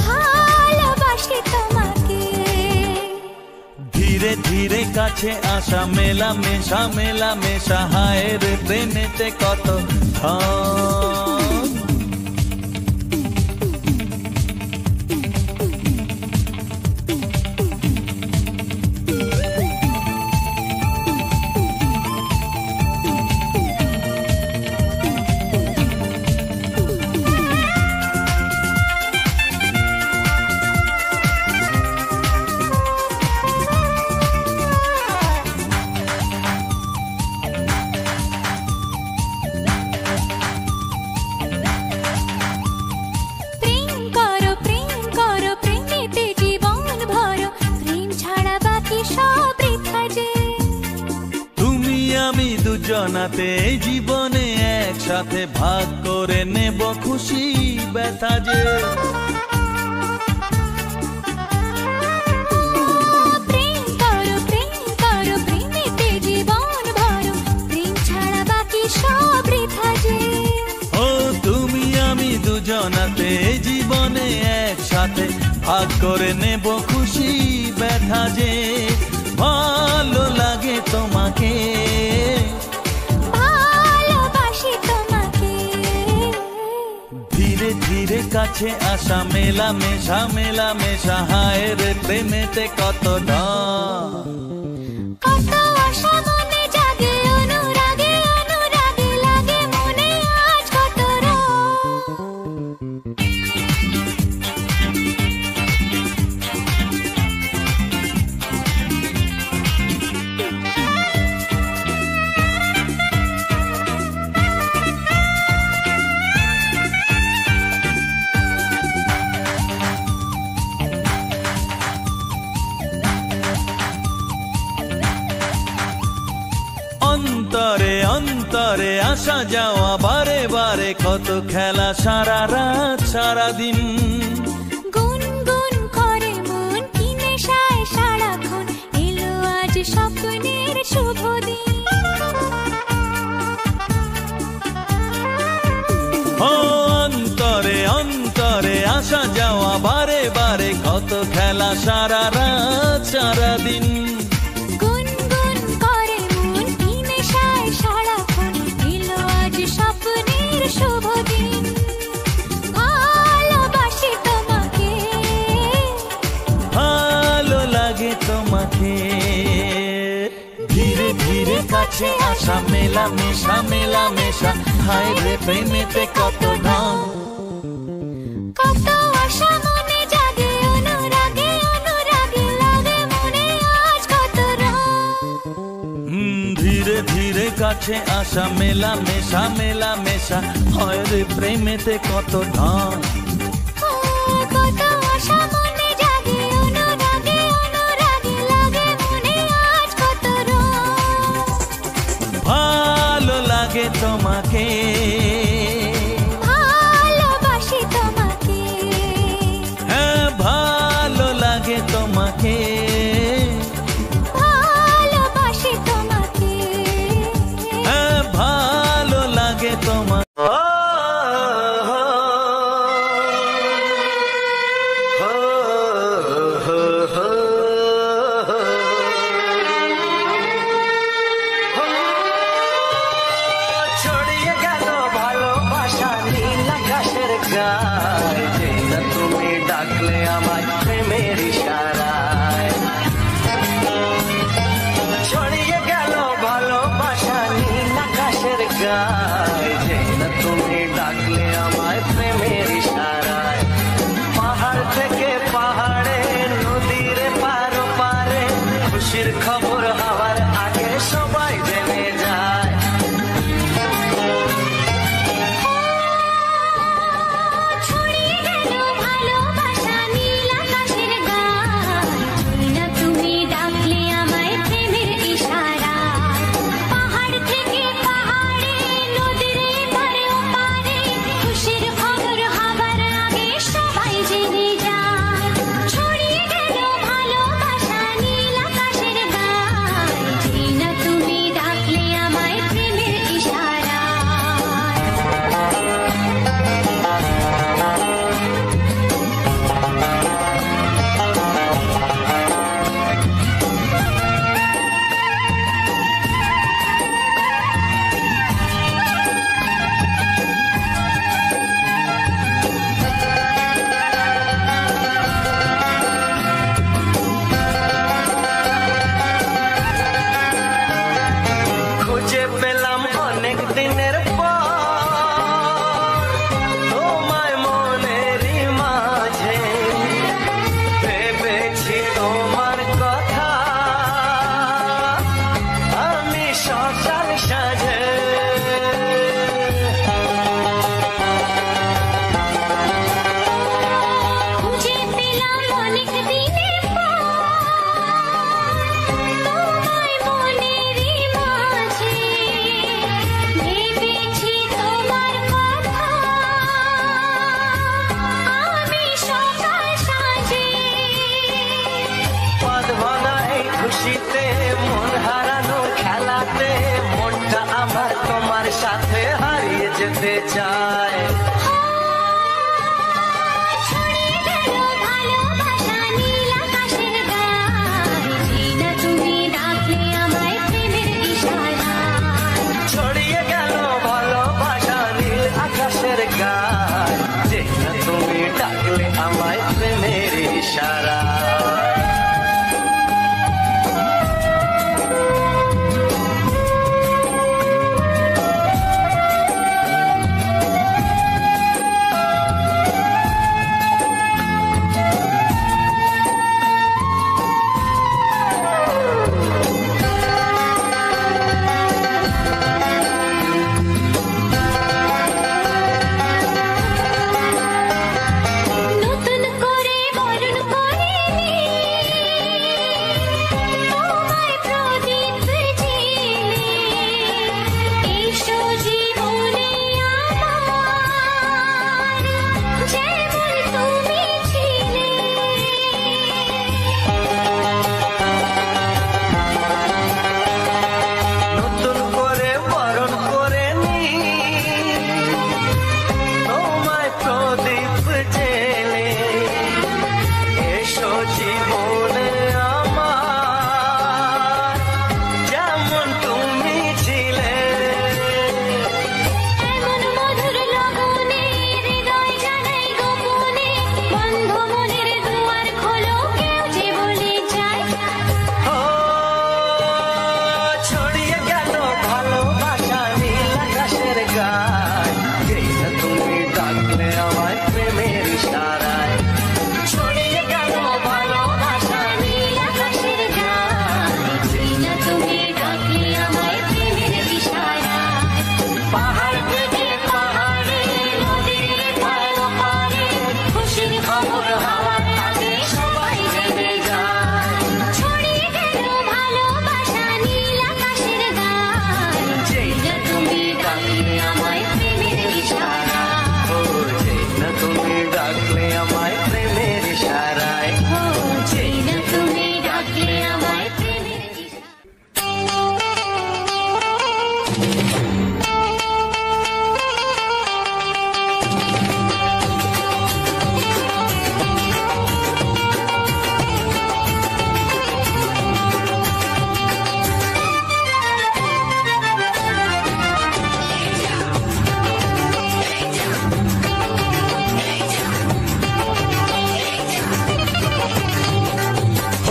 ভালোবাসি তোমাকে ধীরে ধীরে কাছে আসা মেলা মেশা হায় রে প্রেমেতে কত ঢং জনাতে জীবনে একসাথে ভাগ করে নেব খুশি ব্যথা যে প্রেম করো প্রেমেতে জীবন ভরো প্রেম ছাড়া বাকি সব বৃথা যে ও তুমি আমি দুজনাতে জীবনে একসাথে ভাগ করে নেব খুশি ব্যথা যে ভালো লাগে তোমাকে ধীরে ধীরে কাছে আসা মেলা মেশা হায় রে প্রেমেতে কত ঢং কত আশা মনে জাগে অনুরাগে অনুরাগে লাগে মনে আজ কত রং অন্তরে অন্তরে আসা যাওয়া বারে বারে কত খেলা সারা রাত সারা দিন গুনগুন করে মন কি নেশায় সারাক্ষণ এলো আজ স্বপ্নের শুভ দিন ও অন্তরে অন্তরে আসা যাওয়া বারে বারে কত খেলা সারা রাত সারা দিন গুনগুন করে মন কি নেশায় সারাক্ষণ এলো আজ স্বপ্নের শুভ দিন তোমাকে। ধীরে ধীরে কাছে আসা, মেলা মেশা, হায় রে প্রেমেতে কত ঢং। কত আশা মনে জাগে, অনুরাগে লাগে মনে আজ কত রং। ধীরে ধীরে কাছে আসা, মেলা মেশা, হায় রে প্রেমেতে কত ঢং। কত আশা মনে জাগে, অনুরাগে লাগে মনে আজ কত রং। ভালো লাগে তোমাকে, ভালোবাসি তোমাকে, হ্যাঁ ভালো লাগে তোমাকে। ভালোবাসি তোমাকে, হ্যাঁ ভালো লাগে তোমাকে। ছড়িয়ে গেল ভালোবাসা নীল আকাশের গায়ে, যে না তুমি ডাকলে আমার প্রেমের ইশারায়। ছড়িয়ে গেল ভালোবাসা নীল আকাশের গায়ে, যে না তুমি ডাকলে আমার প্রেমের ইশারায়। পাহাড় থেকে পাহাড়ে, নদীর পারে, খুশির খবর হওয়ার আগে সবাই জেনে যায়। ছড়িয়ে গেল ভালোবাসা নীল আকাশের গায়ে, না তুমি ডাকলে আমায় প্রেমের ইশারায়। পাহাড় থেকে পাহাড়ে, নদীর পারে, খুশির খবর হবার আগে সবাই জেনে যায়। ছড়িয়ে গেল ভালোবাসা নীল আকাশের গায়ে,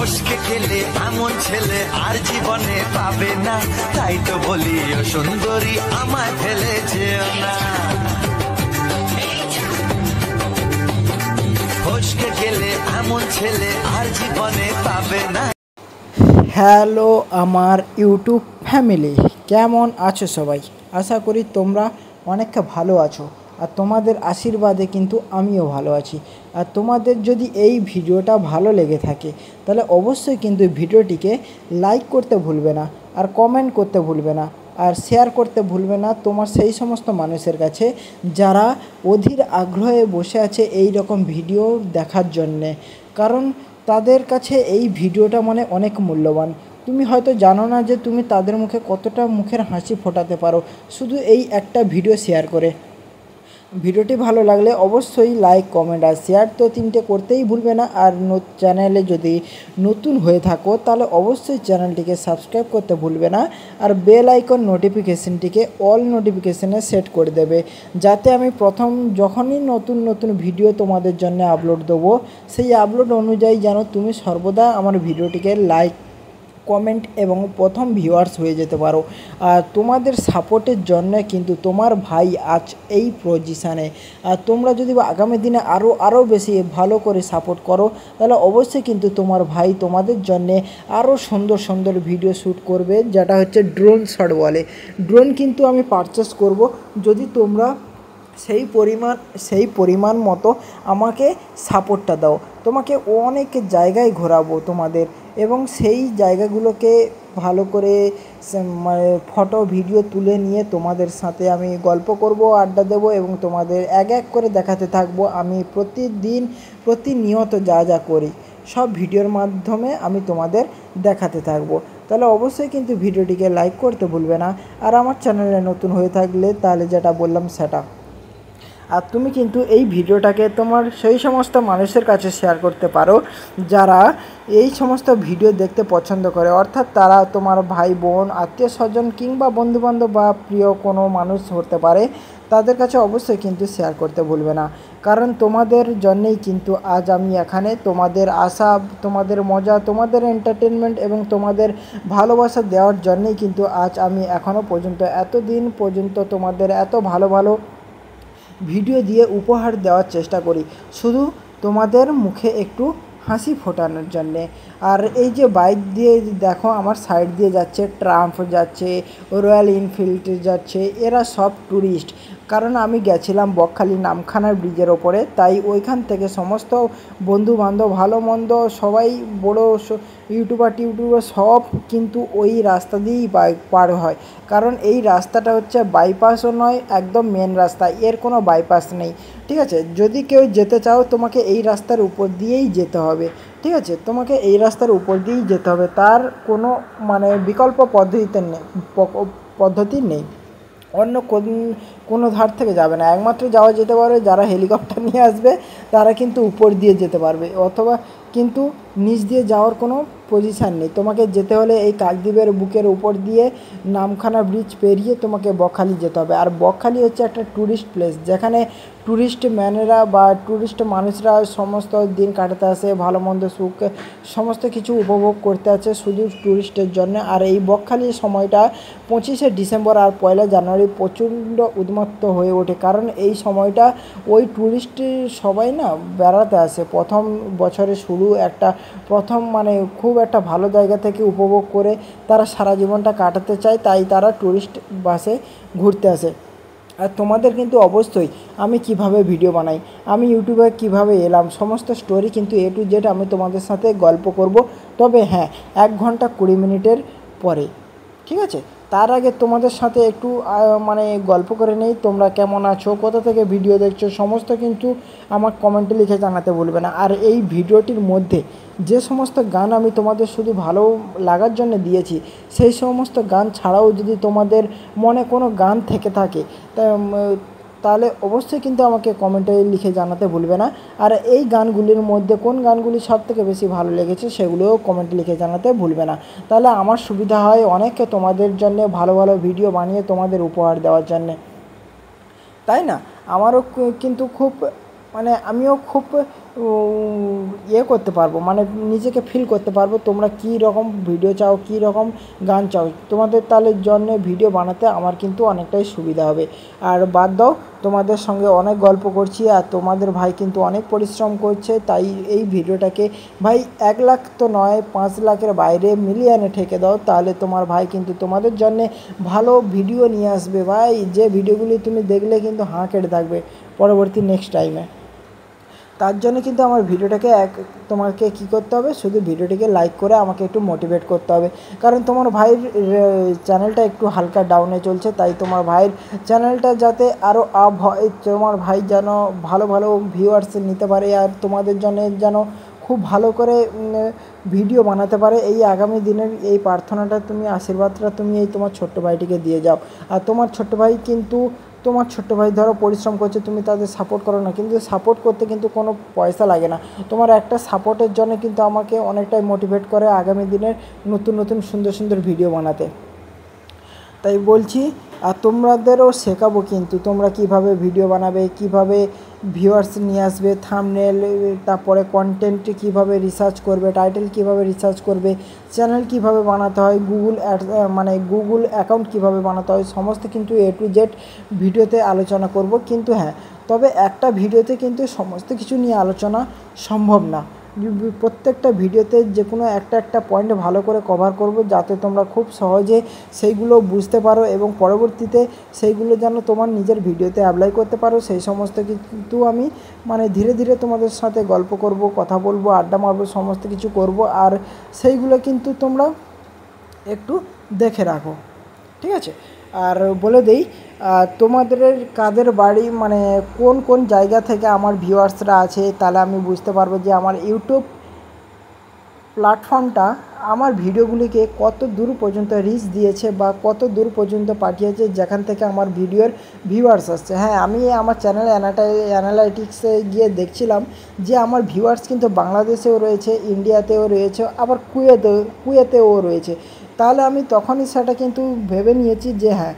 ফসকে খেলে এমন ছেলে আর জীবনে পাবে না, তাই তো বলি ও সুন্দরী আমায় ফেলে যেও না। ফসকে খেলে এমন ছেলে আর জীবনে পাবে না। হ্যালো আমার ইউটিউব ফ্যামিলি, কেমন আছো সবাই? আশা করি তোমরা অনেক ভালো আছো, আর তোমাদের আশীর্বাদে কিন্তু আমিও ভালো আছি। আর তোমাদের যদি এই ভিডিওটা ভালো লেগে থাকে তাহলে অবশ্যই কিন্তু ভিডিওটিকে লাইক করতে ভুলবে না, আর কমেন্ট করতে ভুলবে না, আর শেয়ার করতে ভুলবে না তোমার সেই সমস্ত মানুষের কাছে যারা অধীর আগ্রহে বসে আছে এই রকম ভিডিও দেখার জন্যে। কারণ তাদের কাছে এই ভিডিওটা মানে অনেক মূল্যবান। তুমি হয়তো জানো না যে তুমি তাদের মুখে কতটা মুখের হাসি ফোটাতে পারো শুধু এই একটা ভিডিও শেয়ার করে। ভিডিওটি ভালো লাগলে অবশ্যই লাইক, কমেন্ট আর শেয়ার তো তিনটে করতেই ভুলবে না। আর চ্যানেলে যদি নতুন হয়ে থাকো তাহলে অবশ্যই চ্যানেলটিকে সাবস্ক্রাইব করতে ভুলবে না, আর বেল আইকন নোটিফিকেশনটিকে অল নোটিফিকেশনে সেট করে দেবে, যাতে আমি প্রথম যখনই নতুন ভিডিও তোমাদের জন্য আপলোড দেবো সেই আপলোড অনুযায়ী যেন তুমি সর্বদা আমার ভিডিওটিকে লাইক, কমেন্ট এবং প্রথম ভিউয়ার্স হয়ে যেতে পারো। আর তোমাদের সাপোর্টের জন্য কিন্তু তোমার ভাই আজ এই পজিশানে। আর তোমরা যদি আগামী দিনে আরও বেশি ভালো করে সাপোর্ট করো তাহলে অবশ্যই কিন্তু তোমার ভাই তোমাদের জন্যে আরও সুন্দর ভিডিও শ্যুট করবে, যেটা হচ্ছে ড্রোন শট বলে। ড্রোন কিন্তু আমি পারচেস করব যদি তোমরা সেই পরিমাণ মতো আমাকে সাপোর্টটা দাও। তোমাকে অনেক জায়গায় ঘোরাবো তোমাদের, এবং সেই জায়গাগুলোকে ভালো করে মানে ফটো ভিডিও তুলে নিয়ে তোমাদের সাথে আমি গল্প করব, আড্ডা দেবো, এবং তোমাদের এক করে দেখাতে থাকবো আমি প্রতিনিয়ত যা করি সব ভিডিওর মাধ্যমে আমি তোমাদের দেখাতে থাকবো। তাহলে অবশ্যই কিন্তু ভিডিওটিকে লাইক করতে ভুলবে না, আর আমার চ্যানেলে নতুন হয়ে থাকলে তাহলে যেটা বললাম সেটা। আর তুমি কিন্তু এই ভিডিওটাকে তোমার সেই সমস্ত মানুষের কাছে শেয়ার করতে পারো যারা এই সমস্ত ভিডিও দেখতে পছন্দ করে, অর্থাৎ তারা তোমার ভাই বোন, আত্মীয় স্বজন কিংবা বন্ধুবান্ধব বা প্রিয় কোনো মানুষ হতে পারে। তাদের কাছে অবশ্যই কিন্তু শেয়ার করতে ভুলবে না, কারণ তোমাদের জন্যেই কিন্তু আজ আমি এখানে। তোমাদের আশা, তোমাদের মজা, তোমাদের এন্টারটেনমেন্ট এবং তোমাদের ভালোবাসা দেওয়ার জন্যেই কিন্তু আজ আমি এখনও পর্যন্ত এতদিন পর্যন্ত তোমাদের এত ভালো ভিডিও দিয়ে উপহার দেওয়ার চেষ্টা করি, শুধু তোমাদের মুখে একটু হাসি ফোটানোর জন্যে। আর এই যে বাইক দিয়ে দেখো আমার সাইড দিয়ে যাচ্ছে, ট্রাম্প যাচ্ছে, রয়্যাল এনফিল্ড যাচ্ছে, এরা সব ট্যুরিস্ট। কারণ আমি গেছিলাম বকখালি নামখানার ব্রিজের ওপরে, তাই ওইখান থেকে সমস্ত বন্ধুবান্ধব ভালো মন্দ সবাই বড় ইউটিউবার সব কিন্তু ওই রাস্তা দিয়েই পার হয়। কারণ এই রাস্তাটা হচ্ছে বাইপাসও নয়, একদম মেন রাস্তা, এর কোনো বাইপাস নেই। ঠিক আছে, যদি কেউ যেতে চাও তোমাকে এই রাস্তার উপর দিয়েই যেতে হবে। ঠিক আছে, তোমাকে এই রাস্তার উপর দিয়েই যেতে হবে, তার কোনো মানে বিকল্প পদ্ধতি নেই। অন্য কোনো ধার থেকে যাবে না, একমাত্র যাওয়া যেতে পারবে যারা হেলিকপ্টার নিয়ে আসবে তারা কিন্তু উপর দিয়ে যেতে পারবে, অথবা কিন্তু নিচ দিয়ে যাওয়ার কোনো পজিশান নেই। তোমাকে যেতে হলে এই কাকদ্বীপের বুকের উপর দিয়ে নামখানা ব্রিজ পেরিয়ে তোমাকে বকখালি যেতে হবে। আর বকখালি হচ্ছে একটা ট্যুরিস্ট প্লেস, যেখানে ট্যুরিস্ট ম্যানেরা বা ট্যুরিস্ট মানুষরা সমস্ত দিন কাটাতে আসে, ভালো মন্দ সুখ সমস্ত কিছু উপভোগ করতে আছে শুধু ট্যুরিস্টের জন্য। আর এই বকখালির সময়টা 25শে ডিসেম্বর আর 1লা জানুয়ারি প্রচণ্ড উন্মত্ত হয়ে ওঠে, কারণ এই সময়টা ওই ট্যুরিস্ট সবাই না বেড়াতে আসে। প্রথম বছরের শুরু একটা মানে খুব একটা ভালো জায়গা থেকে উপভোগ করে তারা সারা জীবনটা কাটাতে চায়, তাই তারা ট্যুরিস্ট বাসে ঘুরতে আসে। আর তোমাদের কিন্তু অবশ্যই আমি কিভাবে ভিডিও বানাই, আমি ইউটিউবে কিভাবে এলাম, সমস্ত স্টোরি কিন্তু A to Z আমি তোমাদের সাথে গল্প করব। তবে হ্যাঁ, 1 ঘন্টা 20 মিনিটের পরে। ঠিক আছে, তার আগে তোমাদের সাথে একটু মানে গল্প করে নেই। তোমরা কেমন আছো, কোথা থেকে ভিডিও দেখছো, সমস্ত কিন্তু আমার কমেন্টে লিখে জানাতে ভুলবে না। আর এই ভিডিওটির মধ্যে যে সমস্ত গান আমি তোমাদের শুধু ভালো লাগার জন্য দিয়েছি, সেই সমস্ত গান ছাড়াও যদি তোমাদের মনে কোনো গান থেকে থাকে তাহলে অবশ্যই কিন্তু আমাকে কমেন্টে লিখে জানাতে ভুলবে না। আর এই গানগুলির মধ্যে কোন গানগুলি সবথেকে বেশি ভালো লেগেছে সেগুলোও কমেন্টে লিখে জানাতে ভুলবে না। তাহলে আমার সুবিধা হয় অনেককে তোমাদের জন্য ভালো ভিডিও বানিয়ে তোমাদের উপহার দেওয়ার জন্যে, তাই না? আমারও কিন্তু খুব মানে আমিও খুব ইয়ে করতে পারবো, মানে নিজেকে ফিল করতে পারবো তোমরা কী রকম ভিডিও চাও, কী রকম গান চাও। তোমাদের তাহলে জন্য ভিডিও বানাতে আমার কিন্তু অনেকটাই সুবিধা হবে। আর বাদ দাও, তোমাদের সঙ্গে অনেক গল্প করছি আর তোমাদের ভাই কিন্তু অনেক পরিশ্রম করছে, তাই এই ভিডিওটাকে ভাই 1 লাখ তো নয়, 5 লাখের বাইরে মিলিয়নে ঠেকে দাও, তাহলে তোমার ভাই কিন্তু তোমাদের জন্যে ভালো ভিডিও নিয়ে আসবে ভাই, যে ভিডিওগুলি তুমি দেখলে কিন্তু হাঁ কেটে থাকবে পরবর্তী নেক্সট টাইমে। তার জন্য কিন্তু আমার ভিডিওটাকে তোমাকে কী করতে হবে, শুধু ভিডিওটিকে লাইক করে আমাকে একটু মোটিভেট করতে হবে। কারণ তোমার ভাইয়ের চ্যানেলটা একটু হালকা ডাউনে চলছে, তাই তোমার ভাইয়ের চ্যানেলটা যাতে আরও আপ হয়, তোমার ভাই যেন ভালো ভালো ভিউয়ার্স নিতে পারে আর তোমাদের জন্য যেন খুব ভালো করে ভিডিও বানাতে পারে, এই আগামী দিনের এই প্রার্থনাটা তুমি, আশীর্বাদটা তুমি এই তোমার ছোট্ট ভাইটিকে দিয়ে যাও। আর তোমার ছোট্ট ভাই কিন্তু, তোমার ছোট্ট ভাই ধরো পরিশ্রম করছে, তুমি তাদের সাপোর্ট করো না, কিন্তু সাপোর্ট করতে কিন্তু কোনো পয়সা লাগে না, তোমার একটা সাপোর্টের জন্য কিন্তু আমাকে অনেকটাই মোটিভেট করে আগামী দিনের নতুন নতুন সুন্দর সুন্দর ভিডিও বানাতে। তাই বলছি, আর তোমাদেরও শেখাবো কিন্তু তোমরা কিভাবে ভিডিও বানাবে, কিভাবে ভিউয়ার্স নিয়ে আসবে, থাম্বনেল, তারপরে কন্টেন্ট কিভাবে রিসার্চ করবে, টাইটেল কিভাবে রিসার্চ করবে, চ্যানেল কিভাবে বানাতে হয়, গুগল অ্যাকাউন্ট কিভাবে বানাতে হয়, সমস্ত কিন্তু A to Z ভিডিওতে আলোচনা করব। কিন্তু হ্যাঁ, তবে একটা ভিডিওতে কিন্তু সমস্ত কিছু নিয়ে আলোচনা সম্ভব না, প্রত্যেকটা ভিডিওতে যে কোনো একটা পয়েন্ট ভালো করে কভার করব, যাতে তোমরা খুব সহজে সেইগুলো বুঝতে পারো এবং পরবর্তীতে সেইগুলো যেন তোমার নিজের ভিডিওতে অ্যাপ্লাই করতে পারো। সেই সমস্ত কিন্তু আমি ধীরে ধীরে তোমাদের সাথে গল্প করব, কথা বলবো, আড্ডা মারবো, সমস্ত কিছু করব, আর সেইগুলো কিন্তু তোমরা একটু দেখে রাখো, ঠিক আছে। আর বলে দেই, তোমাদের কাদের বাড়ি, কোন কোন জায়গা থেকে আমার ভিউয়ার্সরা আছে, তাহলে আমি বুঝতে পারবো যে আমার ইউটিউব প্ল্যাটফর্মটা আমার ভিডিওগুলিকে কত দূর পর্যন্ত রিচ দিয়েছে বা কত দূর পর্যন্ত পাঠিয়েছে, যেখান থেকে আমার ভিডিওর ভিউয়ার্স আসছে। হ্যাঁ, আমি আমার চ্যানেল অ্যানালাইটিক্সে গিয়ে দেখছিলাম যে আমার ভিউয়ার্স কিন্তু বাংলাদেশেও রয়েছে, ইন্ডিয়াতেও রয়েছে, আবার কুয়েতেও রয়েছে। তাহলে আমি তখনই সেটা কিন্তু ভেবে নিয়েছি যে হ্যাঁ,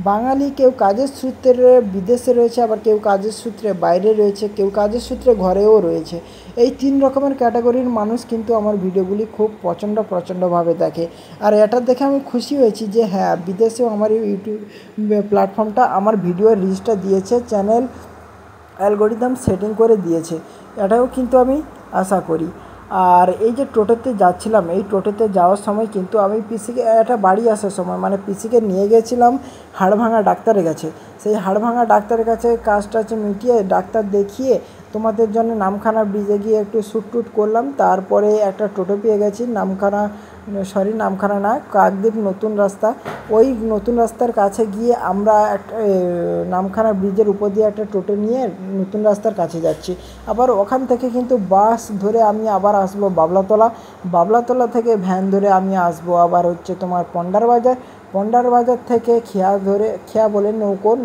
বাঙালি কেউ কাজের সূত্রে বিদেশে রয়েছে, আবার কেউ কাজের সূত্রে বাইরে রয়েছে, কেউ কাজের সূত্রে ঘরেও রয়েছে। এই 3 রকমের ক্যাটাগরির মানুষ কিন্তু আমার ভিডিওগুলি খুব প্রচণ্ডভাবে দেখে। আর এটা দেখে আমি খুশি হয়েছি যে হ্যাঁ, বিদেশেও আমার ইউটিউব প্ল্যাটফর্মটা আমার ভিডিওর রিচটা দিয়েছে, চ্যানেল অ্যালগোরিদম সেটিং করে দিয়েছে, এটাও কিন্তু আমি আশা করি। আর এই যে টোটোতে যাচ্ছিলাম, এই টোটোতে যাওয়ার সময় কিন্তু আমি পিসিকে একটা বাড়ি আসার সময় পিসিকে নিয়ে গেছিলাম হাড়ভাঙা ডাক্তারের কাছে। সেই হাড়ভাঙা ডাক্তারের কাছে কাজটা মিটিয়ে ডাক্তার দেখিয়ে তোমাদের জন্য নামখানা ব্রিজে গিয়ে একটু শ্যুট করলাম। তারপরে একটা টোটো পেয়ে গেছি, নামখানা না, কাকদ্বীপ নতুন রাস্তা, ওই নতুন রাস্তার কাছে গিয়ে আমরা একটা নামখানা ব্রিজের উপর দিয়ে একটা টোটো নিয়ে নতুন রাস্তার কাছে যাচ্ছি। আবার ওখান থেকে কিন্তু বাস ধরে আমি আবার আসবো বাবলাতলা থেকে ভ্যান ধরে আমি আসবো আবার তোমার পন্ডার বাজার থেকে খেয়া বলে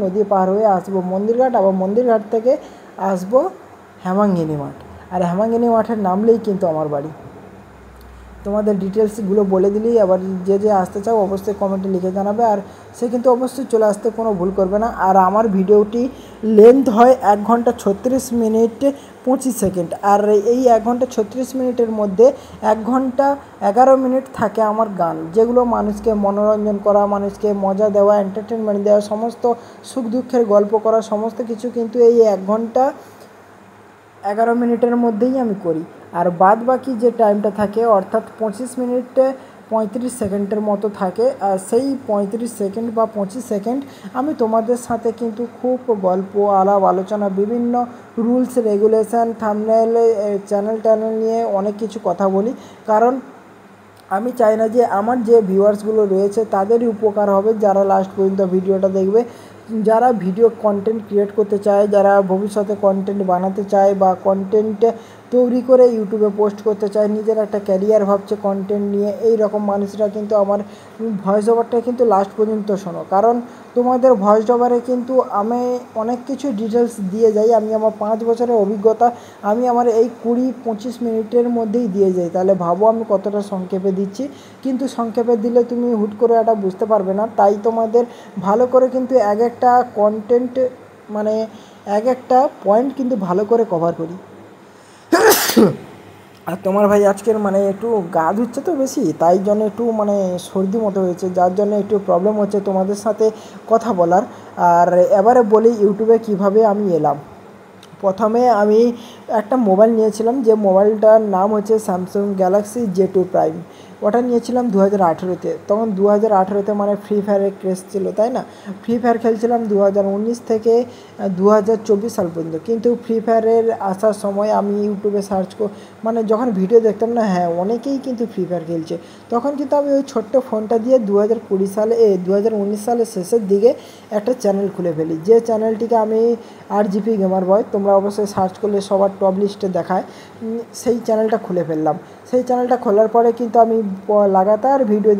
নদী পার হয়ে আসবো মন্দিরঘাট, আবার মন্দিরঘাট থেকে আসবো হেমাঙ্গিনী মাঠ। আর হেমাঙ্গিনী মাঠের নামলেই কিন্তু আমার বাড়ি। তোমাদের ডিটেলসগুলো বলে দিলেই আবার যে আসতে চাও অবশ্যই কমেন্টে লিখে জানাবে, আর সে কিন্তু অবশ্যই চলে আসতে কোনো ভুল করবে না। আর আমার ভিডিওটি লেন্থ হয় 1 ঘন্টা 36 মিনিট 25 সেকেন্ড, আর এই 1 ঘন্টা 36 মিনিটের মধ্যে 1 ঘন্টা 11 মিনিট থাকে আমার গান, যেগুলো মানুষকে মনোরঞ্জন করা, মানুষকে মজা দেওয়া, এন্টারটেনমেন্ট দেওয়া, সমস্ত সুখ দুঃখের গল্প করা, সমস্ত কিছু কিন্তু এই 1 ঘন্টা 11 মিনিটের মধ্যেই আমি করি। আর বাদ বাকি যে টাইমটা থাকে অর্থাৎ 25 মিনিট 35 সেকেন্ডের মতো থাকে, আর সেই 35 সেকেন্ড বা 25 সেকেন্ড আমি তোমাদের সাথে কিন্তু খুব গল্প আলাপ আলোচনা, বিভিন্ন রুলস রেগুলেশন, থাম্বনেল, চ্যানেল নিয়ে অনেক কিছু কথা বলি। কারণ আমি চাই না যে আমার যে ভিউয়ার্সগুলো রয়েছে তাদেরই উপকার হবে, যারা লাস্ট পর্যন্ত ভিডিওটা দেখবে, যারা ভিডিও কন্টেন্ট ক্রিয়েট করতে চায়, যারা ভবিষ্যতে কন্টেন্ট বানাতে চায় বা কন্টেন্ট তৈরি করে ইউটিউবে পোস্ট করতে চায়, নিজের একটা ক্যারিয়ার ভাবছে কন্টেন্ট নিয়ে, এই রকম মানুষরা কিন্তু আমার ভয়েস ওভারটা কিন্তু লাস্ট পর্যন্ত শোনো। কারণ তোমাদের ভয়েস ওভারে কিন্তু আমি অনেক কিছু ডিটেলস দিয়ে যাই, আমি আমার 5 বছরের অভিজ্ঞতা আমি আমার এই 20-25 মিনিটের মধ্যেই দিয়ে যাই। তাহলে ভাবো আমি কতটা সংক্ষেপে দিচ্ছি, কিন্তু সংক্ষেপে দিলে তুমি হুট করে এটা বুঝতে পারবে না। তাই তোমাদের ভালো করে কিন্তু এক একটা কন্টেন্ট এক একটা পয়েন্ট কিন্তু ভালো করে কভার করি। আর তোমার ভাই আজকের মানে একটু গা ধুচ্ছে তো বেশি, তাই জন্য একটু মানে সর্দি মতো হয়েছে, যার জন্য একটু প্রবলেম হচ্ছে তোমাদের সাথে কথা বলার। আর এবারে বলি ইউটিউবে কিভাবে আমি এলাম। প্রথমে আমি একটা মোবাইল নিয়েছিলাম, যে মোবাইলটার নাম হচ্ছে স্যামসাং গ্যালাক্সি J2 প্রাইম। ওটা নিয়েছিলাম 2018-তে। তখন 2018-তে মানে ফ্রি ফায়ারের ক্রেজ ছিল, তাই না? ফ্রি ফায়ার খেলছিলাম 2019 থেকে 2024 সাল পর্যন্ত। কিন্তু ফ্রি ফায়ারের আসার সময় আমি ইউটিউবে মানে যখন ভিডিও দেখতাম না, হ্যাঁ অনেকেই কিন্তু ফ্রি ফায়ার খেলছে, তখন কিন্তু আমি ওই ছোট্ট ফোনটা দিয়ে 2019 সালের শেষের দিকে একটা চ্যানেল খুলে ফেলি, যে চ্যানেলটিকে আমি RGP গেমার বয়, তোমরা অবশ্যই সার্চ করলে সবার টপ লিস্টে দেখায়। সেই চ্যানেলটা খুলে ফেললাম। সেই চ্যানেলটা খোলার পরে কিন্তু আমি লাগাতার ভিডিও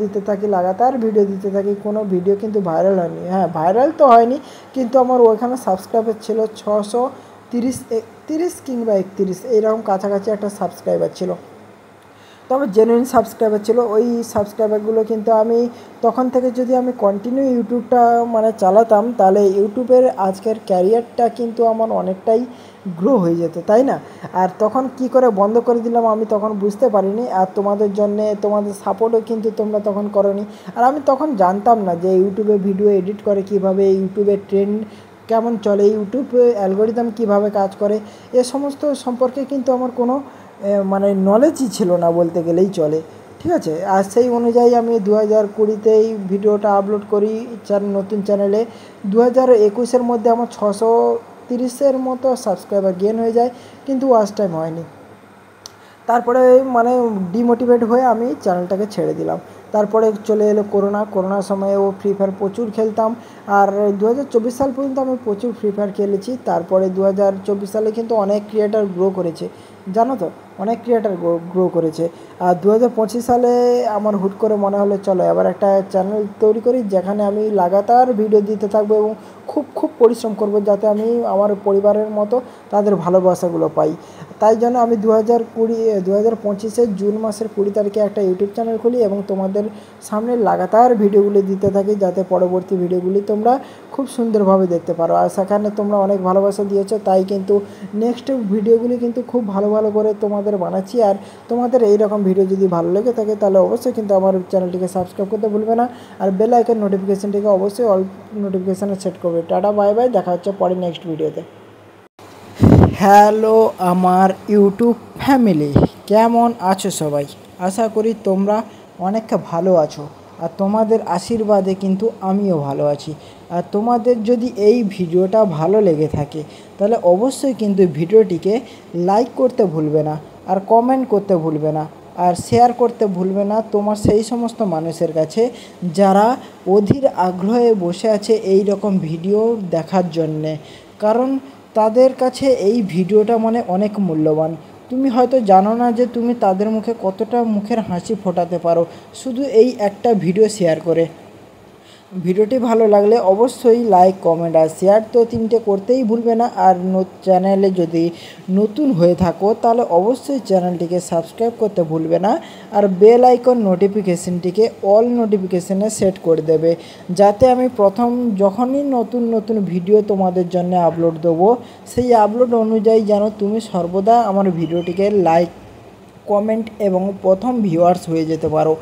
দিতে থাকি। কোনো ভিডিও কিন্তু ভাইরাল হয়নি। হ্যাঁ, ভাইরাল তো হয়নি, কিন্তু আমার ওইখানে সাবস্ক্রাইবার ছিল 630 কিংবা 31 এইরকম কাছাকাছি একটা সাবস্ক্রাইবার ছিল। তবে জেনুইন সাবস্ক্রাইবার ছিল। ওই সাবস্ক্রাইবারগুলো কিন্তু আমি তখন থেকে যদি আমি কন্টিনিউ ইউটিউবটা মানে চালাতাম, তাহলে ইউটিউবের আজকের ক্যারিয়ারটা কিন্তু আমার অনেকটাই গ্রো হয়ে যেত, তাই না? আর তখন কি করে বন্ধ করে দিলাম আমি তখন বুঝতে পারিনি। আর তোমাদের জন্যে, তোমাদের সাপোর্টও কিন্তু তোমরা তখন করোনি। আর আমি তখন জানতাম না যে ইউটিউবে ভিডিও এডিট করে কীভাবে, ইউটিউবের ট্রেন্ড কেমন চলে, ইউটিউব অ্যালগোরিদম কীভাবে কাজ করে, এ সমস্ত সম্পর্কে কিন্তু আমার কোনো মানে নলেজই ছিল না বলতে গেলেই চলে, ঠিক আছে? আর সেই অনুযায়ী আমি 2020-তেই ভিডিওটা আপলোড করি নতুন চ্যানেলে। 2021-এর মধ্যে আমার 630-এর মতো সাবস্ক্রাইবার গেইন হয়ে যায়, কিন্তু ওয়াচ টাইম হয়নি। তারপরে মানে ডিমোটিভেট হয়ে আমি চ্যানেলটাকে ছেড়ে দিলাম। তারপরে চলে এলো করোনার সময়ে ফ্রি ফায়ার প্রচুর খেলতাম। আর 2024 সাল পর্যন্ত আমি প্রচুর ফ্রি ফায়ার খেলেছি। তারপরে 2024 সালে কিন্তু অনেক ক্রিয়েটার গ্রো করেছে, জানো তো, অনেক ক্রিয়েটার গ্রো করেছে। আর 2025 সালে আমার হুট করে মনে হলো চলো এবার একটা চ্যানেল তৈরি করি, যেখানে আমি লাগাতার ভিডিও দিতে থাকবো এবং খুব পরিশ্রম করব, যাতে আমি আমার পরিবারের মতো তাদের ভালোবাসাগুলো পাই। তাই জন্য আমি 2025-এর জুন মাসের 20 তারিখে একটা ইউটিউব চ্যানেল খুলি এবং তোমাদের সামনে লাগাতার ভিডিওগুলি দিতে থাকি, যাতে পরবর্তী ভিডিওগুলি তোমরা খুব সুন্দরভাবে দেখতে পারো। আর সেখানে তোমরা অনেক ভালোবাসা দিয়েছো, তাই কিন্তু নেক্সট ভিডিওগুলি কিন্তু খুব ভালো করে তোমাদের বানাচ্ছি। আর তোমাদের এই রকম ভিডিও যদি ভালো লেগে থাকে, তাহলে অবশ্যই কিন্তু আমার চ্যানেলটিকে সাবস্ক্রাইব করতে ভুলবে না। আর বেল আইকন নোটিফিকেশনটিকে অবশ্যই অল নোটিফিকেশানে সেট করবে। টাটা, বাই বাই, দেখা হচ্ছে পরে নেক্সট ভিডিওতে। হ্যালো আমার ইউটিউব ফ্যামিলি, কেমন আছো সবাই? আশা করি তোমরা অনেকটা ভালো আছো। আর তোমাদের আশীর্বাদে কিন্তু আমিও ভালো আছি। আর তোমাদের যদি এই ভিডিওটা ভালো লেগে থাকে, তাহলে অবশ্যই কিন্তু ভিডিওটিকে লাইক করতে ভুলবে না, আর কমেন্ট করতে ভুলবে না, আর শেয়ার করতে ভুলবে না তোমার সেই সমস্ত মানুষের কাছে যারা অধীর আগ্রহে বসে আছে এই রকম ভিডিও দেখার জন্যে। কারণ তাদের কাছে এই ভিডিওটা মানে অনেক মূল্যবান। তুমি হয়তো জানো না যে তুমি তাদের মুখে কতটা মুখের হাসি ফোটাতে পারো শুধু এই একটা ভিডিও শেয়ার করে। ভিডিওটি ভালো লাগলে অবশ্যই লাইক, কমেন্ট আর শেয়ার তো তিনটে করতেই ভুলবে না। আর চ্যানেলে যদি নতুন হয়ে থাকো, তাহলে অবশ্যই চ্যানেলটিকে সাবস্ক্রাইব করতে ভুলবে না। আর বেল আইকন নোটিফিকেশনটিকে অল নোটিফিকেশনে সেট করে দেবে, যাতে আমি যখনই নতুন ভিডিও তোমাদের জন্য আপলোড দেবো, সেই আপলোড অনুযায়ী যেন তুমি সর্বদা আমার ভিডিওটিকে লাইক, কমেন্ট এবং প্রথম ভিউয়ার্স হয়ে যেতে পারো।